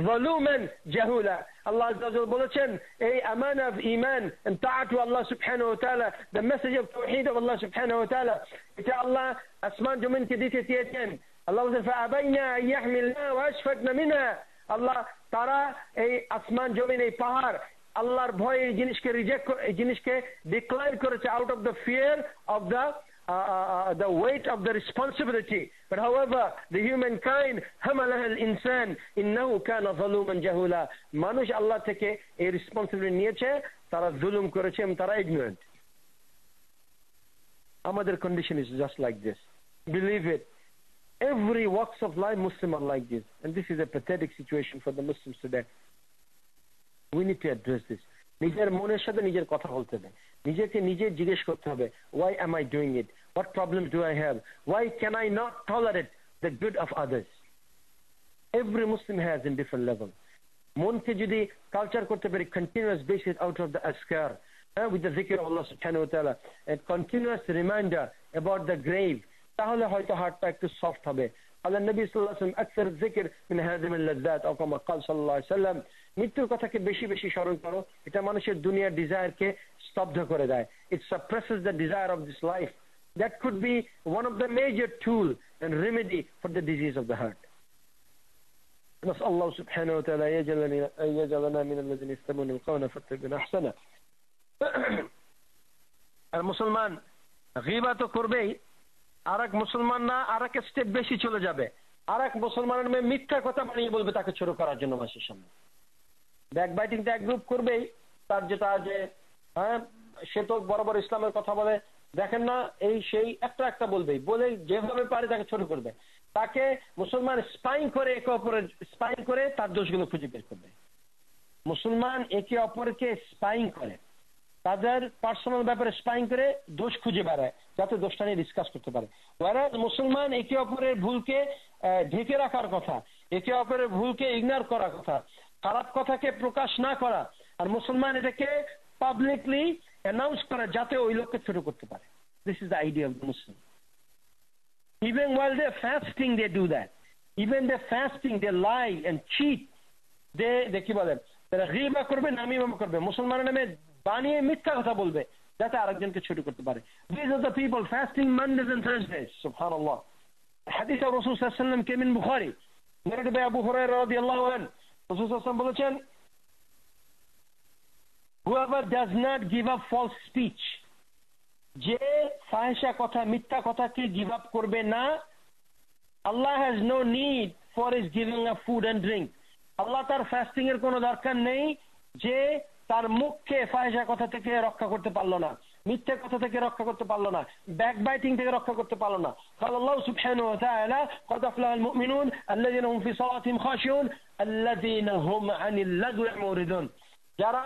ظلوما جهولا. Allah Azza wa Jalla বলেছেন এই আমানা of iman and ta'at to Allah subhanahu wa ta'ala, the message of tawheed of Allah subhanahu wa ta'ala, এটা আল্লাহ আসমান জমিনকে দিতে চেয়েছেন। আল্লাহ বলেছেন فأبين أن يحملنها وأشفقن منها, আল্লাহ তারা এই আসমান জমিন এই পাহাড় আল্লাহর ভয়ে এই জিনিসকে রিজেক্ট, এই জিনিসকে ডিক্লাইন করেছে out of the fear of the weight of the responsibility. But however, the humankind حملها الإنسان إنه كان ظلوما جهولا, মানুষ আল্লাহ থেকে এই রেসপন্সিবিলিটি নিয়েছে, তারা জুলুম করেছে এবং তারা ignorant. আমাদের condition is just like this. Believe it. Every walks of life Muslim are like this, and this is a pathetic situation for the Muslims today. We need to address this. নিজের মনের সাথে নিজের কথা বলতে হবে, নিজেকে নিজে জিজ্ঞেস করতে হবে, why am I doing it? What problems do I have? Why can I not tolerate the good of others? Every Muslim has in different level. মনকে যদি কালচার করতে পারি continuous basis out of the azkar, with the zikr of Allah subhanahu wa ta'ala, and continuous reminder about the grave, তাহলে হয়তো হার্টটা একটু soft হবে। আল্লাহ নবী সাল্লাল্লাহু আলাইহি ওয়াসাল্লাম আকসার যিকর মিন হাযিমিল লাযযাত আও কামা ক্বাল সাল্লাল্লাহু আলাইহি ওয়াসাল্লাম, মৃত্যুর কথাকে বেশি বেশি স্মরণ করো, এটা মানুষের দুনিয়ার ডিজায়ারকে স্তব্ধ করে দেয়। It suppresses the desire of this life. That could be one of the major tool and remedy for the disease of the heart. نسأل الله سبحانه وتعالى يجعلنا من الذين يستمعون القول فيتبعون أحسنه. আর মুসলমান গীবা তো করবেই, আর এক মুসলমান না আর এক স্টেপ বেশি চলে যাবে, আর এক মুসলমানের মেয়ে মিথ্যা কথা বানিয়ে বলবে তাকে ছোট করার জন্য মানুষের সামনে। ব্যাকবাইটিং তো এক গ্রুপ করবেই, তার যেটা যে সে তো বরাবর ইসলামের কথা বলে, দেখেন না এই সেই একটা বলবেই, বলে যেভাবে পারে তাকে ছোট করবে। তাকে মুসলমান স্পাইং করে একে অপরের স্পাইং করে তার দোষগুলো খুঁজে বের করবে। মুসলমান একে অপরকে স্পাইং করে, তাদের পার্সোনাল ব্যাপারে স্পাইং করে দোষ খুঁজে বেড়ায় যাতে দোষটা নিয়ে ডিসকাস করতে পারে। ওয়ারাজ মুসলমান একে অপরের ভুলকে ঢেকে রাখার কথা, একে অপরের ভুলকে ইগনোর করার কথা, খারাপ কথাকে প্রকাশ না করা, আর মুসলমান এটাকে পাবলিকলি অ্যানাউন্স করা যাতে ওই লোককে ছোট করতে পারে। This is the idea of the Muslim. Even while they're fasting they do that. Even they're fasting they lie and cheat. They কি বলে, তারা গীবা করবে, নামিমা করবে, মুসলমানের নামে বানিয়ে মিথ্যা কথা বলবে যাতে আরেকজনকে ছোট করতে পারে। These are the people fasting Mondays and Thursdays. Subhanallah. Hadith of Rasul sallallahu alaihi wasallam came in Bukhari, narrated by Abu Hurairah radiyallahu anhu. Rasul sallallahu alaihi wasallam বলেছেন, whoever does not give up false speech, যে ফাহিশা কথা মিথ্যা কথাকে give up করবে না, Allah has no need for his giving up food and drink. আল্লাহ তার fasting এর কোনো দরকার নেই যে তার মুখকে ফাহিশা কথা থেকে রক্ষা করতে পারলো না, মিথ্যা কথা থেকে রক্ষা করতে পারলো না, ব্যাকবাইটিং থেকে রক্ষা করতে পারলো না। قال الله سبحانه وتعالى قد أفلح المؤمنون الذين هم في صلاتهم خاشعون الذين هم عن اللغو معرضون, যারা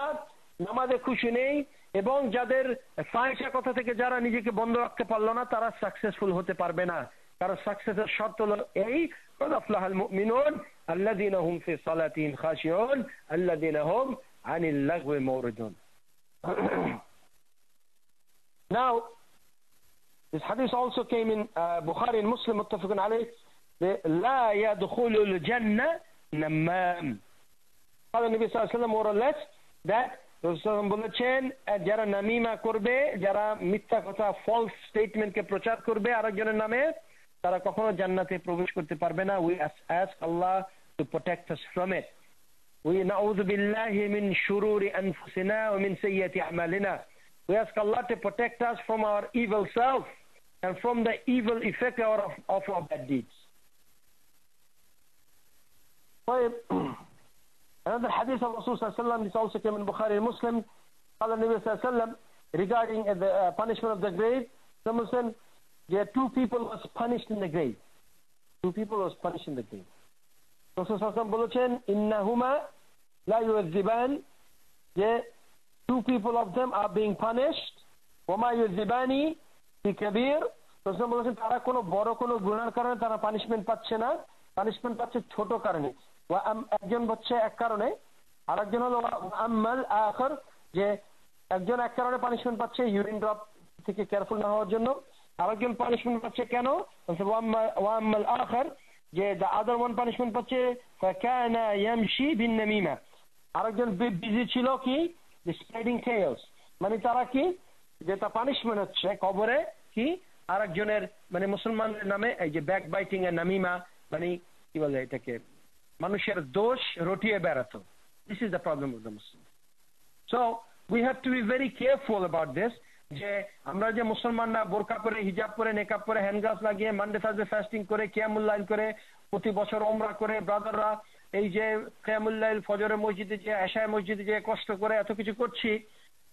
নামাজে খুশি নেই এবং যাদের ফাহিশা কথা থেকে যারা নিজেকে বন্ধ রাখতে পারলো না তারা সাকসেসফুল হতে পারবে না। কারণ সাকসেসের শর্ত হলো এই قد أفلح المؤمنون الذين هم في صلاتهم خاشعون الذين هم عن اللغو معرضون. Now, this hadith also came in Bukhari and Muslim متفق عليه, لا يدخل الجنة نمام. قال النبي صلى الله عليه وسلم more or less that রাসূল বলেছেন যারা নামিমা করবে, যারা মিথ্যা কথা ফলস স্টেটমেন্টকে প্রচার করবে আরেকজনের নামে, তারা কখনো জান্নাতে প্রবেশ করতে পারবে না। We ask Allah to protect us from it. We na'udhu billahi min shururi anfusina wa min sayyiati a'malina. We ask Allah to protect us from our evil self and from the evil effect of our bad deeds. Another hadith of Rasul sallallahu alaihi wasallam, this also came in Bukhari and Muslim. قال النبي صلى الله عليه وسلم regarding the punishment of the grave, someone said there are two people was punished in the grave. Two people was punished in the grave. Rasul sallallahu alaihi wasallam বলেছেন ইন্নাহুমা লা ইউযিবান, যে two people of them are being punished, ওমা ইউযিবানি ফি কাবীর, রাসূল বলেছেন তারা কোনো বড় কোনো গুনার কারণে তারা পানিশমেন্ট পাচ্ছে না, পানিশমেন্ট পাচ্ছে ছোট কারণে। একজন হচ্ছে এক কারণে, আরেকজন হলো আম্মাল আখর, যে একজন এক কারণে পানিশমেন্ট পাচ্ছে ইউরিন ড্রপ থেকে কেয়ারফুল না হওয়ার জন্য, আরেকজন পানিশমেন্ট পাচ্ছে কেন, ওয়াম্মাল আখর, যে দ্য আদার ওয়ান পানিশমেন্ট পাচ্ছে ফাকানা ইয়ামশি বিন নামিমা, আরেকজন বিজি ছিল কি স্প্রেডিং টেলস, মানে তারা কি যে তা পানিশমেন্ট হচ্ছে কবরে কি আরেকজনের মানে মুসলমানের নামে এই যে ব্যাক বাইটিং এর নামিমা, মানে কি বলে এটাকে মানুষের দোষ রটিয়ে বেড়াতো। This is the problem of the Muslim. So we have to be very careful about this, যে আমরা যে মুসলমানরা বোরকা পরে, হিজাব পরে, নেকাব পরে, হ্যান্ড গ্লাভস লাগিয়ে মানডে থার্সডে ফাস্টিং করে, কিয়ামুল লাইল করে, প্রতি বছর ওমরা করে, ব্রাদাররা এই যে কিয়ামুল লাইল ফজরের মসজিদে যে এশায় মসজিদে যে কষ্ট করে এত কিছু করছি,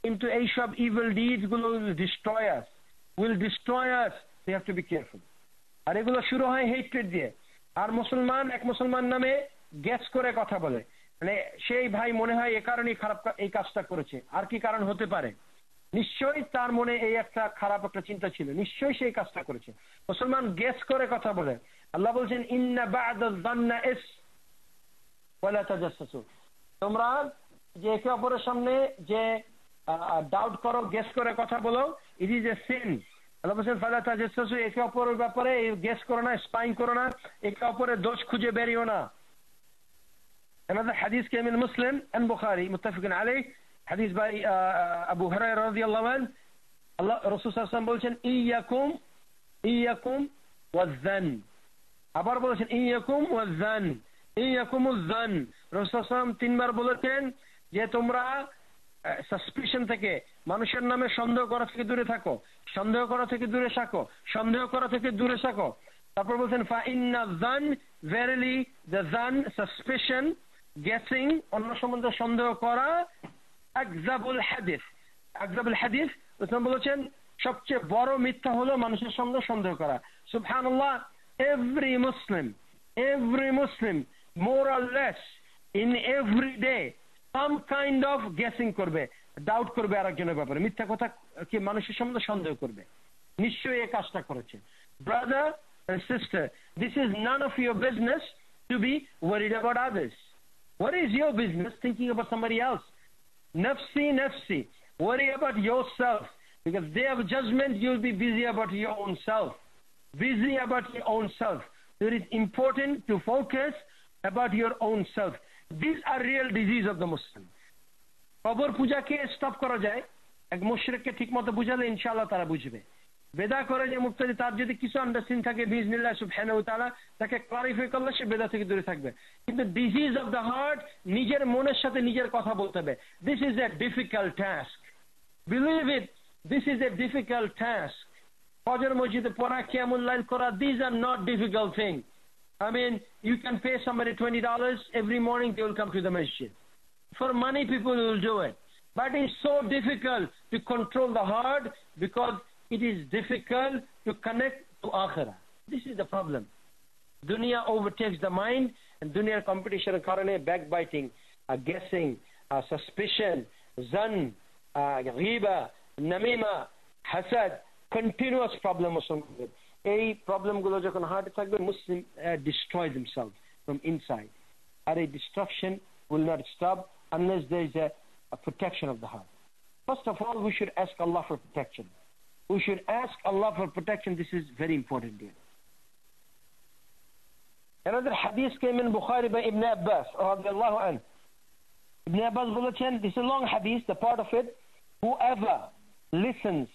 কিন্তু এই সব ইভিল ডিডস গুলো will destroy us. We have to be careful. আর এগুলো শুরু হয় হেট্রেড দিয়ে। আর মুসলমান এক মুসলমান নামে গ্যাস করে কথা বলে, মানে সেই ভাই মনে হয় এ কারণেই খারাপ এই কাজটা করেছে, আর কি কারণ হতে পারে, নিশ্চয়ই তার মনে এই একটা খারাপ একটা চিন্তা ছিল, নিশ্চয়ই সেই কাজটা করেছে। মুসলমান গ্যাস করে কথা বলে। আল্লাহ বলছেন ইন্না বা'দায-যান্নি ইসম ওয়ালা তাজাসসু, তোমরা যে একে অপরের সামনে যে ডাউট করো, গ্যাস করে কথা বলো, ইট ইজ এ সিন। আল্লাহ বলছেন ফালা তাজাসসু, একে অপরের ব্যাপারে গ্যাস করো না, স্পাইং করো না, একে অপরের দোষ খুঁজে বেরিও না। Another hadith came in Muslim and Bukhari, muttafiqun alayh, hadith by Abu Hurairah radiyallahu anhu. Allah Rasul sallallahu alaihi wasallam বলছেন ইয়াকুম ওয়াজ-যান, আবার বলছেন ইয়াকুম ওয়াজ-যান, ইয়াকুমুজ-যান। রাসূল সাল্লাল্লাহু আলাইহি ওয়াসাল্লাম তিনবার বলেছেন যে তোমরা সাসপিশন থেকে, মানুষের নামে সন্দেহ করা থেকে দূরে থাকো, সন্দেহ করা থেকে দূরে থাকো, সন্দেহ করা থেকে দূরে থাকো। তারপর বলছেন ফা ইন্নায-যান, ভেরিলি দ্য যান, সাসপিশন, গেসিং, অন্য সম্বন্ধে সন্দেহ করা, আকযাবুল হাদিস, আকযাবুল হাদিস রাসূল বলেছেন সবচেয়ে বড় মিথ্যা হলো মানুষের সঙ্গে সন্দেহ করা। সুবহানাল্লাহ, every Muslim more or less in every day some kind of guessing করবে, ডাউট করবে আরেকজনের ব্যাপারে, মিথ্যা কথা কি মানুষের সম্বন্ধে সন্দেহ করবে, নিশ্চয়ই এই কাজটা করেছে। Brother and sister, this is none of your business to be worried about others. What is your business thinking about somebody else? Nafsi, worry about yourself, because day of judgment you'll be busy about your own self. So it is important to focus about your own self. These are real disease of the Muslim. কবর পূজাকে stop করা যায়, এক মুশরিককে ঠিকমতো বুঝালে ইনশাআল্লাহ তারা বুঝবে। বেদা করে যে মুক্তাদি, তার যদি কিছু আন্ডারস্ট্যান্ডিং থাকে বিইজনিল্লাহ সুবহানাহু ওয়া তাআলা তাকে ক্লারিফাই করলে সে বেদা থেকে দূরে থাকবে। কিন্তু ডিজিজ অফ দ্য হার্ট, নিজের মনের সাথে নিজের কথা বলতে হবে। This is A difficult task, believe it, this is A difficult task. ফজর মসজিদে পড়া, কিয়ামুল লাইল করা, these are not difficult things. I mean, you can pay somebody $20 every morning, they will come to the masjid. For money, people will do it. But it's so difficult to control the heart because it is difficult to connect to akhirah. This is the problem. Dunya overtakes the mind, and dunya competition karane, backbiting, guessing, suspicion, zan, ghiba, namima, hasad, continuous problem মুসলমানদের। এই প্রবলেমগুলো যখন হার্টে থাকবে, মুসলিম destroy themselves from inside, আর এই destruction will not stop unless there is a protection of the heart. First of all, we should ask Allah for protection. We should ask Allah for protection. This is very important here. Another hadith came in Bukhari by Ibn Abbas radiyallahu anhu. Ibn Abbas বলেছেন, this is a long hadith, the part of it, whoever listens,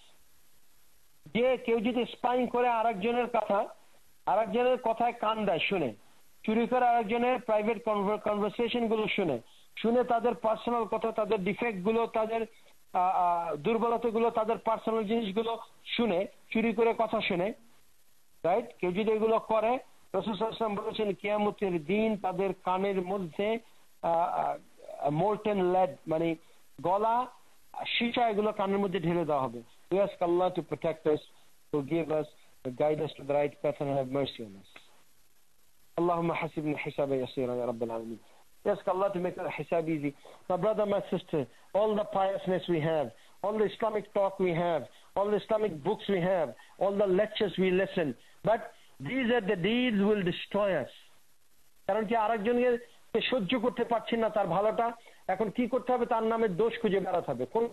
যে কেউ যদি spying করে আরেকজনের কথায় কান দেয়, শুনে, চুরি করে আরেকজনের প্রাইভেট কনভারসেশন গুলো শুনে তাদের পার্সোনাল কথা, তাদের ডিফেক্ট গুলো, তাদের দুর্বলতা গুলো, তাদের পার্সোনাল জিনিসগুলো শুনে, চুরি করে কথা শুনে, রাইট, কেউ যদি এগুলো করে, রাসূল সাল্লাল্লাহু আলাইহি ওয়াসাল্লাম বলেছেন কিয়ামতের দিন তাদের কানের মধ্যে মোল্টেন লেড, মানে গলা সীসা, এগুলো কানের মধ্যে ঢেলে দেওয়া হবে। We ask Allah to protect us, to give us, to guide us to the right path and have mercy on us. Allahumma hasibna hisaban yasira ya Rabbil Alameen. We ask Allah to make our hisab easy. My brother, my sister, all the piousness we have, all the Islamic talk we have, all the Islamic books we have, all the lectures we listen, but these are the deeds will destroy us. কারণ কি আরেকজনকে সহ্য করতে পারছি না তার ভালোটা, এখন কি করতে হবে, তার নামে দোষ খুঁজে বেড়াতে হবে। কোন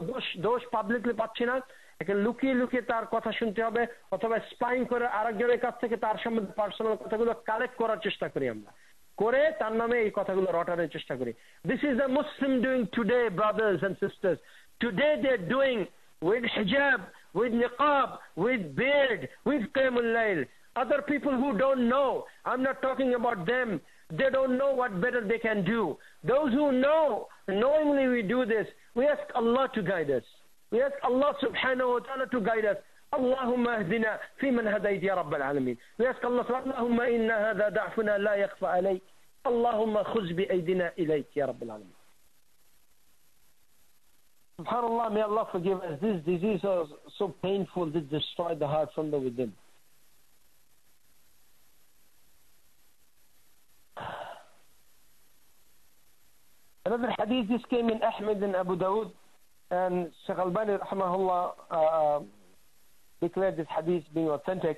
দোষ পাবলিকলি পাচ্ছি না, একে লুকিয়ে লুকিয়ে তার কথা শুনতে হবে, অথবা স্পাইং করে আরেকজনের কাছ থেকে তার সম্বন্ধে পার্সোনাল কথাগুলো কালেক্ট করার চেষ্টা করি, আমরা করে তার নামে এই কথাগুলো রটানোর চেষ্টা করি। This is the Muslim doing today, brothers and sisters. Today they're doing with hijab, with niqab, with beard, with qiyamul layl. Other people who don't know, I'm not talking about them, they don't know what better they can do. Those who know, knowingly we do this, we ask Allah to guide us. We ask Allah subhanahu wa ta'ala to guide us. Allahumma ahdina fi man hadayt ya Rabbal Alameen. We ask Allah, Allahumma inna hadha da'funa la yakhfa alayk. Allahumma khuz bi aydina ilayk ya Rabbal Alameen. SubhanAllah, may Allah forgive us. This disease is so painful, this destroyed the heart from the within. Another hadith, this came in Ahmed and Abu Dawud, and Shaykh Albani rahimahullah declared this hadith being authentic.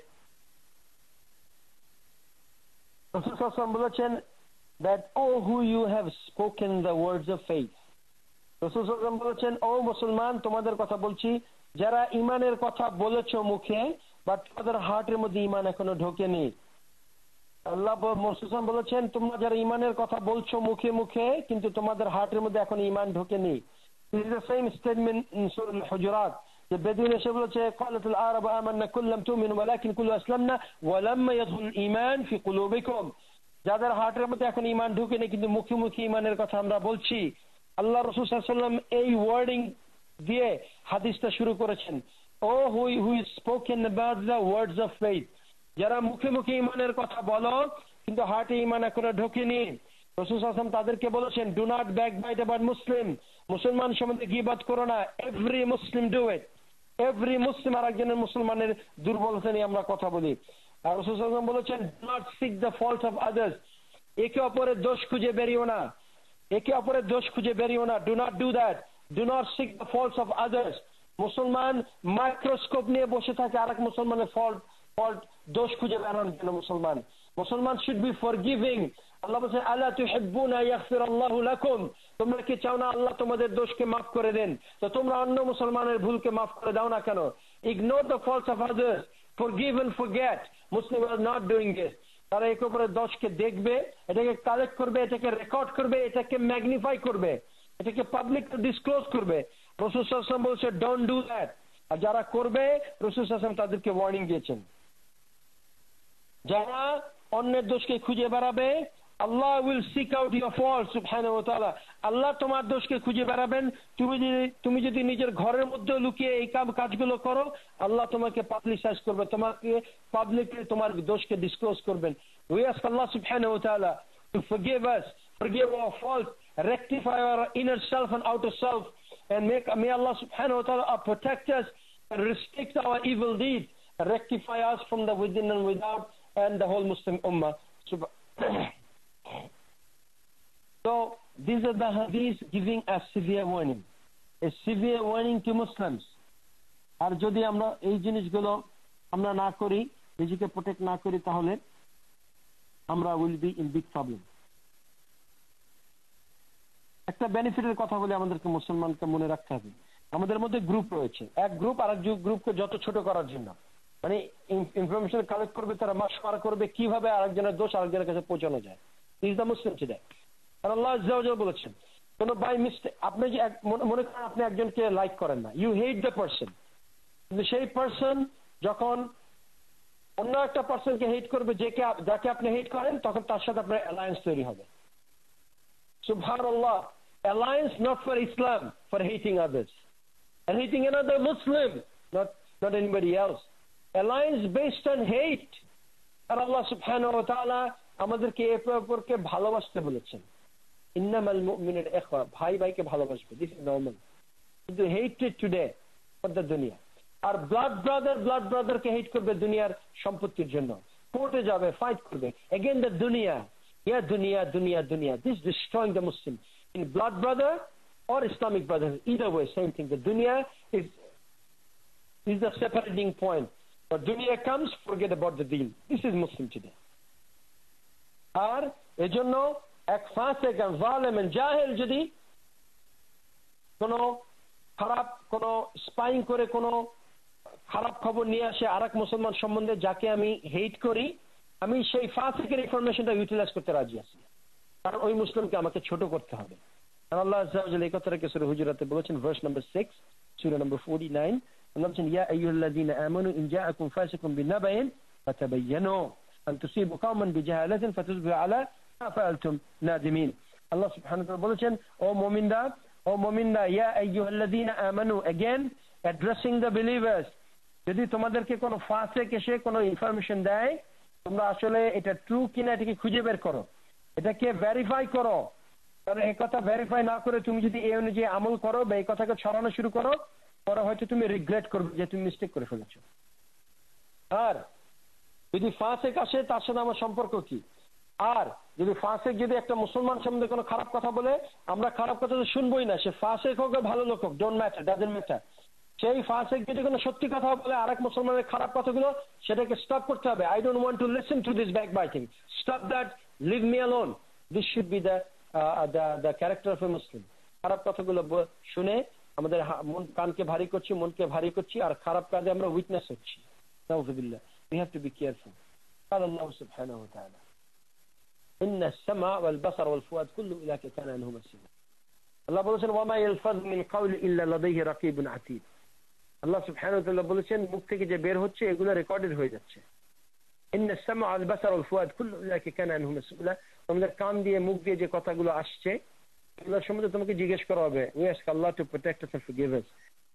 Rasulullah বলেছেন that, oh, who you have spoken the words of faith. Rasulullah বলেছেন, ও মুসলমান, তোমাদের কথা বলছি যারা ইমানের কথা বলেছো মুখে, বাট তোমাদের হার্টের মধ্যে ইমান এখনো ঢোকেনি। আল্লাহ রাসূল বলেছেন, তোমরা যারা ইমানের কথা বলছো মুখে মুখে, কিন্তু তোমাদের হার্টের মধ্যে এখনো ইমান ঢোকেনি। This is the same statement in Surah Al-Hujurat. যে বেদুইন এসে বলেছে, قالت الأعراب آمنا قل لم تؤمنوا ولكن قولوا أسلمنا ولما يدخل الإيمان في قلوبكم. যাদের হার্টের মধ্যে এখন ইমান ঢোকেনি কিন্তু মুখে মুখে ইমানের কথা আমরা বলছি। আল্লাহ রাসূল সাল্লাল্লাহু আলাইহি ওয়াসাল্লাম এই ওয়ার্ডিং দিয়ে হাদিসটা শুরু করেছেন। Oh, who is spoken about the words of faith. যারা মুখে মুখে ইমানের কথা বলো কিন্তু হার্টে ইমান এখনো ঢোকেনি, রাসূল সাল্লাল্লাহু আলাইহি ওয়াসাল্লাম তাদেরকে বলেছেন, ডু নট ব্যাকবাইট অ্যাবাউট মুসলিম। মুসলমান সম্বন্ধে গীবত করো না। Every Muslim do it. Every মুসলিম আরেকজনের মুসলমানের দুর্বলতা নিয়ে আমরা কথা বলি। আর রাসূল সাল্লাল্লাহু আলাইহি ওয়াসাল্লাম বলেছেন, do not sick the fault of others. একে অপরের দোষ খুঁজে বেরিও না। একে অপরের দোষ খুঁজে বেরিও না। Do not do that. Do not sick the faults of others. মুসলমান মাইক্রোস্কোপ নিয়ে বসে থাকে আরেক মুসলমানের ফল্ট দোষ খুঁজে বেড়ানোর জন্য। মুসলমান শুড বি ফরগিভিং। আল্লাহ বলেছেন, আলা তুহিব্বুনা ইয়াগফিরাল্লাহু লাকুম। তোমরা কি চাও না আল্লাহ তোমাদের দোষকে মাফ করে দেন? তো তোমরা অন্য মুসলমানের ভুলকে মাফ করে দাও না কেন? Ignore the faults of others, forgive and forget. Muslim are not doing this. তারা একে অপরের দোষকে দেখবে, এটাকে কালেক্ট করবে, এটাকে রেকর্ড করবে, এটাকে ম্যাগনিফাই করবে, এটাকে পাবলিক ডিসক্লোজ করবে। রাসূল সাল্লাল্লাহু আলাইহি ওয়াসাল্লাম বলেছে, ডোন্ট ডু দ্যাট। আর যারা করবে, রাসূল সাল্লাল্লাহু আলাইহি ওয়াসাল্লাম তাদেরকে ওয়ার্নিং দিয়েছেন। যারা অন্যের দোষকে খুঁজে বেড়াবে, Allah will seek out your fault সুবহানাহু ওয়া তাআলা। আল্লাহ তোমার দোষকে খুঁজে বেড়াবেন। তুমি যদি নিজের ঘরের মধ্যে লুকিয়ে এই কাজগুলো করো, আল্লাহ তোমাকে পাবলিসাইজ করবে, তোমাকে পাবলিকলি তোমার দোষকে ডিসক্লোজ করবেন। উই আস্ক আল্লাহ সুবহানাহু ওয়া তাআলা two forgive us, forgive hour fault, rectify our inner self and outer self, and may Allah subhanahu wa ta'ala protect us and restrict our evil deeds, rectify us from the within and without, and the whole Muslim ummah. So these are the hadiths giving a severe warning, a severe warning to Muslims. আর যদি আমরা এই জিনিসগুলো আমরা না করি, নিজেকে protect না করি, তাহলে আমরা will be in big problem. একটা বেনিফিটের কথা বলে আমাদেরকে মুসলমানকে মনে রাখতে হবে। আমাদের মধ্যে গ্রুপ রয়েছে, এক গ্রুপ আরেক গ্রুপকে যত ছোট করার জন্য, মানে ইনফরমেশন কালেক্ট করবে, তারা মাশওয়ারা করবে কিভাবে আরেকজনের দোষ আরেকজনের কাছে পৌঁছানো যায়। Is the Muslim today. আর আল্লাহ আযজা ওয়া জাল্লা বলেছেন, কোন বাই মিস্টেক আপনি যে মনে করেন আপনি একজনকে লাইক করেন না, ইউ হেট দ্য পারসন, কিন্তু সেই পারসন যখন অন্য একটা পারসনকে হেট করবে, যাকে আপনি হেট করেন, তখন তার সাথে আপনার অ্যালায়েন্স তৈরি হবে। Subhanallah, alliance not for Islam, for hating others and hating another Muslim, not anybody else. Alliance based on hate. আর আল্লাহ সুবহানাহু ওয়া তাআলা আমাদেরকে একে অপরকে ভালোবাসতে বলেছেন। ইন্নামাল মুমিনুনা ইখওয়া, ভাই ভাইকে ভালোবাসবে, দিস ইজ নরমাল। কিন্তু হেটেড টুডে ফর দ্য দুনিয়া। আর ব্লাড ব্রাদারকে হেট করবে দুনিয়ার সম্পত্তির জন্য, কোর্টে যাবে, ফাইট করবে, এগেইন দ্য দুনিয়া। Yeah, dunya. This is destroying the Muslim. In blood brother or Islamic brother, either way, same thing. The dunya is the separating point. But dunya comes, forget about the deen. This is Muslim today. আর এজন্য এক ফাসিক আর জালেম আর জাহেল যদি কোনো খারাপ কোনো spying করে কোনো খারাপ খবর নিয়ে আসে আরেক মুসলমান সম্বন্ধে যাকে আমি হেট করি, আমি সেই ফাসিকের ইনফরমেশনটা ইউটিলাইজ করতে রাজি আছি, কারণ ওই মুসলিমকে আমাকে ছোট করতে হবে। কারণ আল্লাহ আযজা ওয়া জাল্লা এই কথাটাকে সূরা হুজুরাতে বলেছেন, ভার্স নাম্বার 6, সূরা নাম্বার 49, আল্লাহ বলেছেন, ইয়া আইয়ুহাল্লাযীনা আমানু ইন জাআকুম ফাসিকুম বিনাবাইন ফাতাবায়ানু আন তুসিবু কওমান বিজাহালাতিন ফাতুসবিহু আলা মা ফাআলতুম নাদিমিন। আল্লাহ সুবহানাহু ওয়া তাআলা বলেছেন, ও মুমিনরা, ইয়া আইয়ুহাল্লাযীনা আমানু, अगेन অ্যাড্রেসিং দ্য বিলিভার্স, যদি তোমাদেরকে কোনো ফাসিক এসে কোনো ইনফরমেশন দেয়, তোমরা আসলে এটা ট্রু কিনা এটাকে খুঁজে বের করো, এটাকে ভেরিফাই করো। কারণ এই কথা ভেরিফাই না করে তুমি যদি এই অনুযায়ী আমল করো বা এই কথাকে ছড়ানো শুরু করো, পরে হয়তো তুমি রিগ্রেট করবে যে তুমি মিস্টেক করে ফেলেছো। আর যদি ফাসিক আসে তার সাথে আমার সম্পর্ক কি? আর যদি ফাসিক যদি একটা মুসলমান সম্বন্ধে কোনো খারাপ কথা বলে, আমরা খারাপ কথা তো শুনবোই না, সে ফাসিক হোক ভালো লোক হোক, ডোন্ট ম্যাটার, ডাজন্ট ম্যাটার। সেই ফাসিক যদি কোনো সত্যি কথা বলে আরেক মুসলমানের খারাপ কথাগুলো, সেটাকে স্টপ করতে হবে। I don't want to listen to this backbiting, stop that, leave me alone. This should be the character of a Muslim. খারাপ কথাগুলো শুনে আমাদের মন কানকে ভারী করছি, মনকে ভারী করছি, আর খারাপ কাজে আমরা উইটনেস হচ্ছি। নাউযুবিল্লাহ, we have to be careful. قال الله سبحانه وتعالى إن السمع والبصر والفؤاد كل أولئك كان عنه مسؤولا। আল্লাহ বলেছেন, ওয়ামা ইয়ালফাযু মিন কাওলি ইল্লা লাদাইহি রাকিবুন আতীদ। আল্লাহ সুবহানাহু ওয়া তাআলা বলেছেন, মুখ থেকে যে বের হচ্ছে এগুলো রেকর্ডেড হয়ে যাচ্ছে। ইন্নাস সামআ ওয়াল বাসার ওয়াল ফুয়াদ কুল্লু উলাইকা কানা আনহু মাসউলা। তোমাদের কান দিয়ে মুখ দিয়ে যে কথাগুলো আসছে এগুলোর সম্বন্ধে তোমাকে জিজ্ঞেস করা হবে। We ask Allah to protect us and forgive us.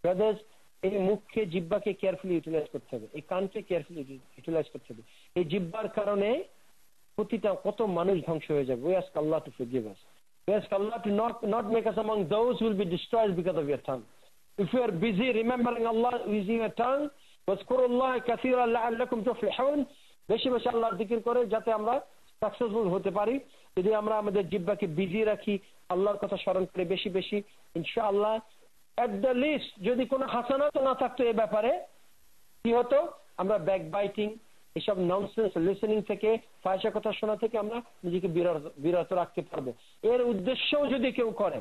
Brothers, এই মুখকে, জিহ্বাকে কেয়ারফুলি ইউটিলাইজ করতে হবে, এই কানকে কেয়ারফুলি ইউটিলাইজ করতে হবে। এই জিহ্বার কারণে প্রতিটা কত মানুষ ধ্বংস হয়ে যাবে। We ask Allah to forgive us. We ask Allah to not make us among those who will be destroyed because of your tongue. If you are busy remembering Allah using your tongue, واذكروا كثيرا لعلكم تفلحون, বেশি বেশি আল্লাহর জিকির করে যাতে আমরা successful হতে পারি। যদি আমরা আমাদের জিহ্বাকে বিজি রাখি, আল্লাহর কথা স্মরণ করে বেশি বেশি, ইনশাআল্লাহ এট দ্য লিস্ট যদি কোনো হাসানাত না থাকতো এ ব্যাপারে, কি হতো? আমরা ব্যাকবাইটিং, এসব ননসেন্স লিসেনিং থেকে, ফাহিশা কথা শোনা থেকে আমরা নিজেকে বিরত রাখতে পারবো। এর উদ্দেশ্যও যদি কেউ করে,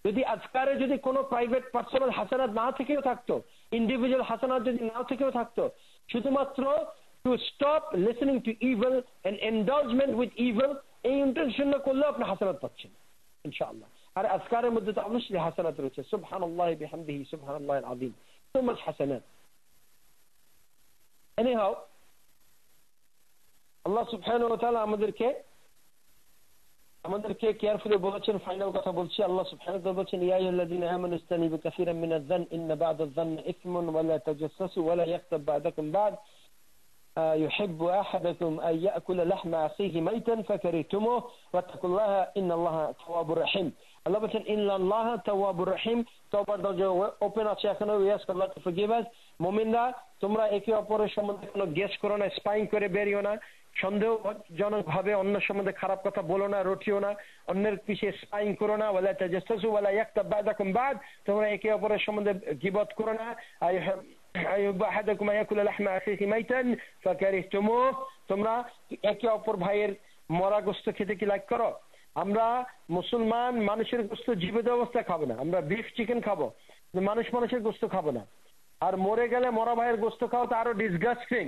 যদি আজকারে যদি কোনো প্রাইভেট পার্সোনাল হাসানাত না থেকেও থাকতো, ইন্ডিভিজুয়াল হাসানাত যদি না থেকেও থাকতো, শুধুমাত্র to stop listening to evil and indulgement with evil, এই ইন্টেনশন করলেও আপনি হাসানাত পাচ্ছেন ইনশাআল্লাহ। আর আজকারের মধ্যে তো অবশ্যই হাসানাত রয়েছে, সুবহানাল্লাহি বিহামদিহি সুবহানাল্লাহিল আযীম, সো মাচ হাসানাত। এনিহাউ, আল্লাহ সুবহানাহু ওয়া তাআলা আমাদেরকে কেয়ারফুলি বলেছেন। ফাইনাল কথা বলছি, আল্লাহ সুবহানাহু ওয়া তাআলা বলেছেন, ইয়া আইয়ুহাল্লাযীনা আমানু ইসতানিবু কাসীরাম মিনায-যান্নি ইন্না বা'দা-যান্নি ইসমুন ওয়া লা তাজাসসাসু ওয়া লা ইয়াগতাব বা'দাকুম বা'দ يحب أحدكم أن يأكل لحم أخيه ميتا فكرهتموه واتقوا الله إن الله تواب رحيم। আল্লাহ বলেছেন, ইন্না আল্লাহ তাওয়াবুর রহিম, তওবার দরজা ওপেন আছে এখনো। We ask Allah to forgive us. মুমিনরা, তোমরা একে অপরের সম্বন্ধে কোনো গেস করো না, স্পাইং করে বেরিও না, সন্দেহজনক ভাবে অন্য সম্বন্ধে খারাপ কথা বলো না, রটিও না, অন্যের পিছিয়ে স্পাইং করো না। ওয়ালা তাজাসসু ওয়ালা ইয়াগতাব বা'দাকুম বা'দ, তোমরা একে অপরের সম্বন্ধে গীবত করো না। আইয়ুব আহাদাকুম ইয়াকুলু লাহমা আখিহি মাইতান ফাকারিহতুমুহ, তোমরা একে অপর ভাইয়ের মরা গোশত খেতে কি লাইক করো? আমরা মুসলমান মানুষের গোশত জীবিত অবস্থায় খাবো না, আমরা বিফ চিকেন খাবো, মানুষের গোশত খাবো না। আর মরে গেলে মরা ভাইয়ের গোশত খাওয়া তো আরো ডিসগাস্টিং।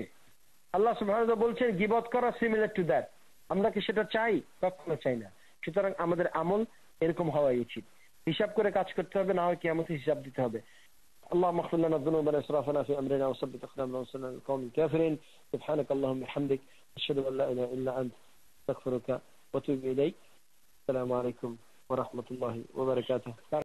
আল্লাহ সুবহানাহু ওয়া তাআলা বলছেন গীবত করা সিমিলার টু দ্যাট। আমরা কি সেটা চাই? কখনো চাই না। সুতরাং আমাদের আমল এরকম হওয়া উচিত, হিসাব করে কাজ করতে হবে, না হয় কিয়ামতে হিসাব দিতে হবে। اللهم اغفر لنا ذنوبنا واسرافنا في امرنا وثبت اقدامنا وانصرنا على القوم الكافرين. سبحانك اللهم وبحمدك اشهد ان لا اله الا انت استغفرك واتوب اليك. السلام عليكم ورحمه الله وبركاته.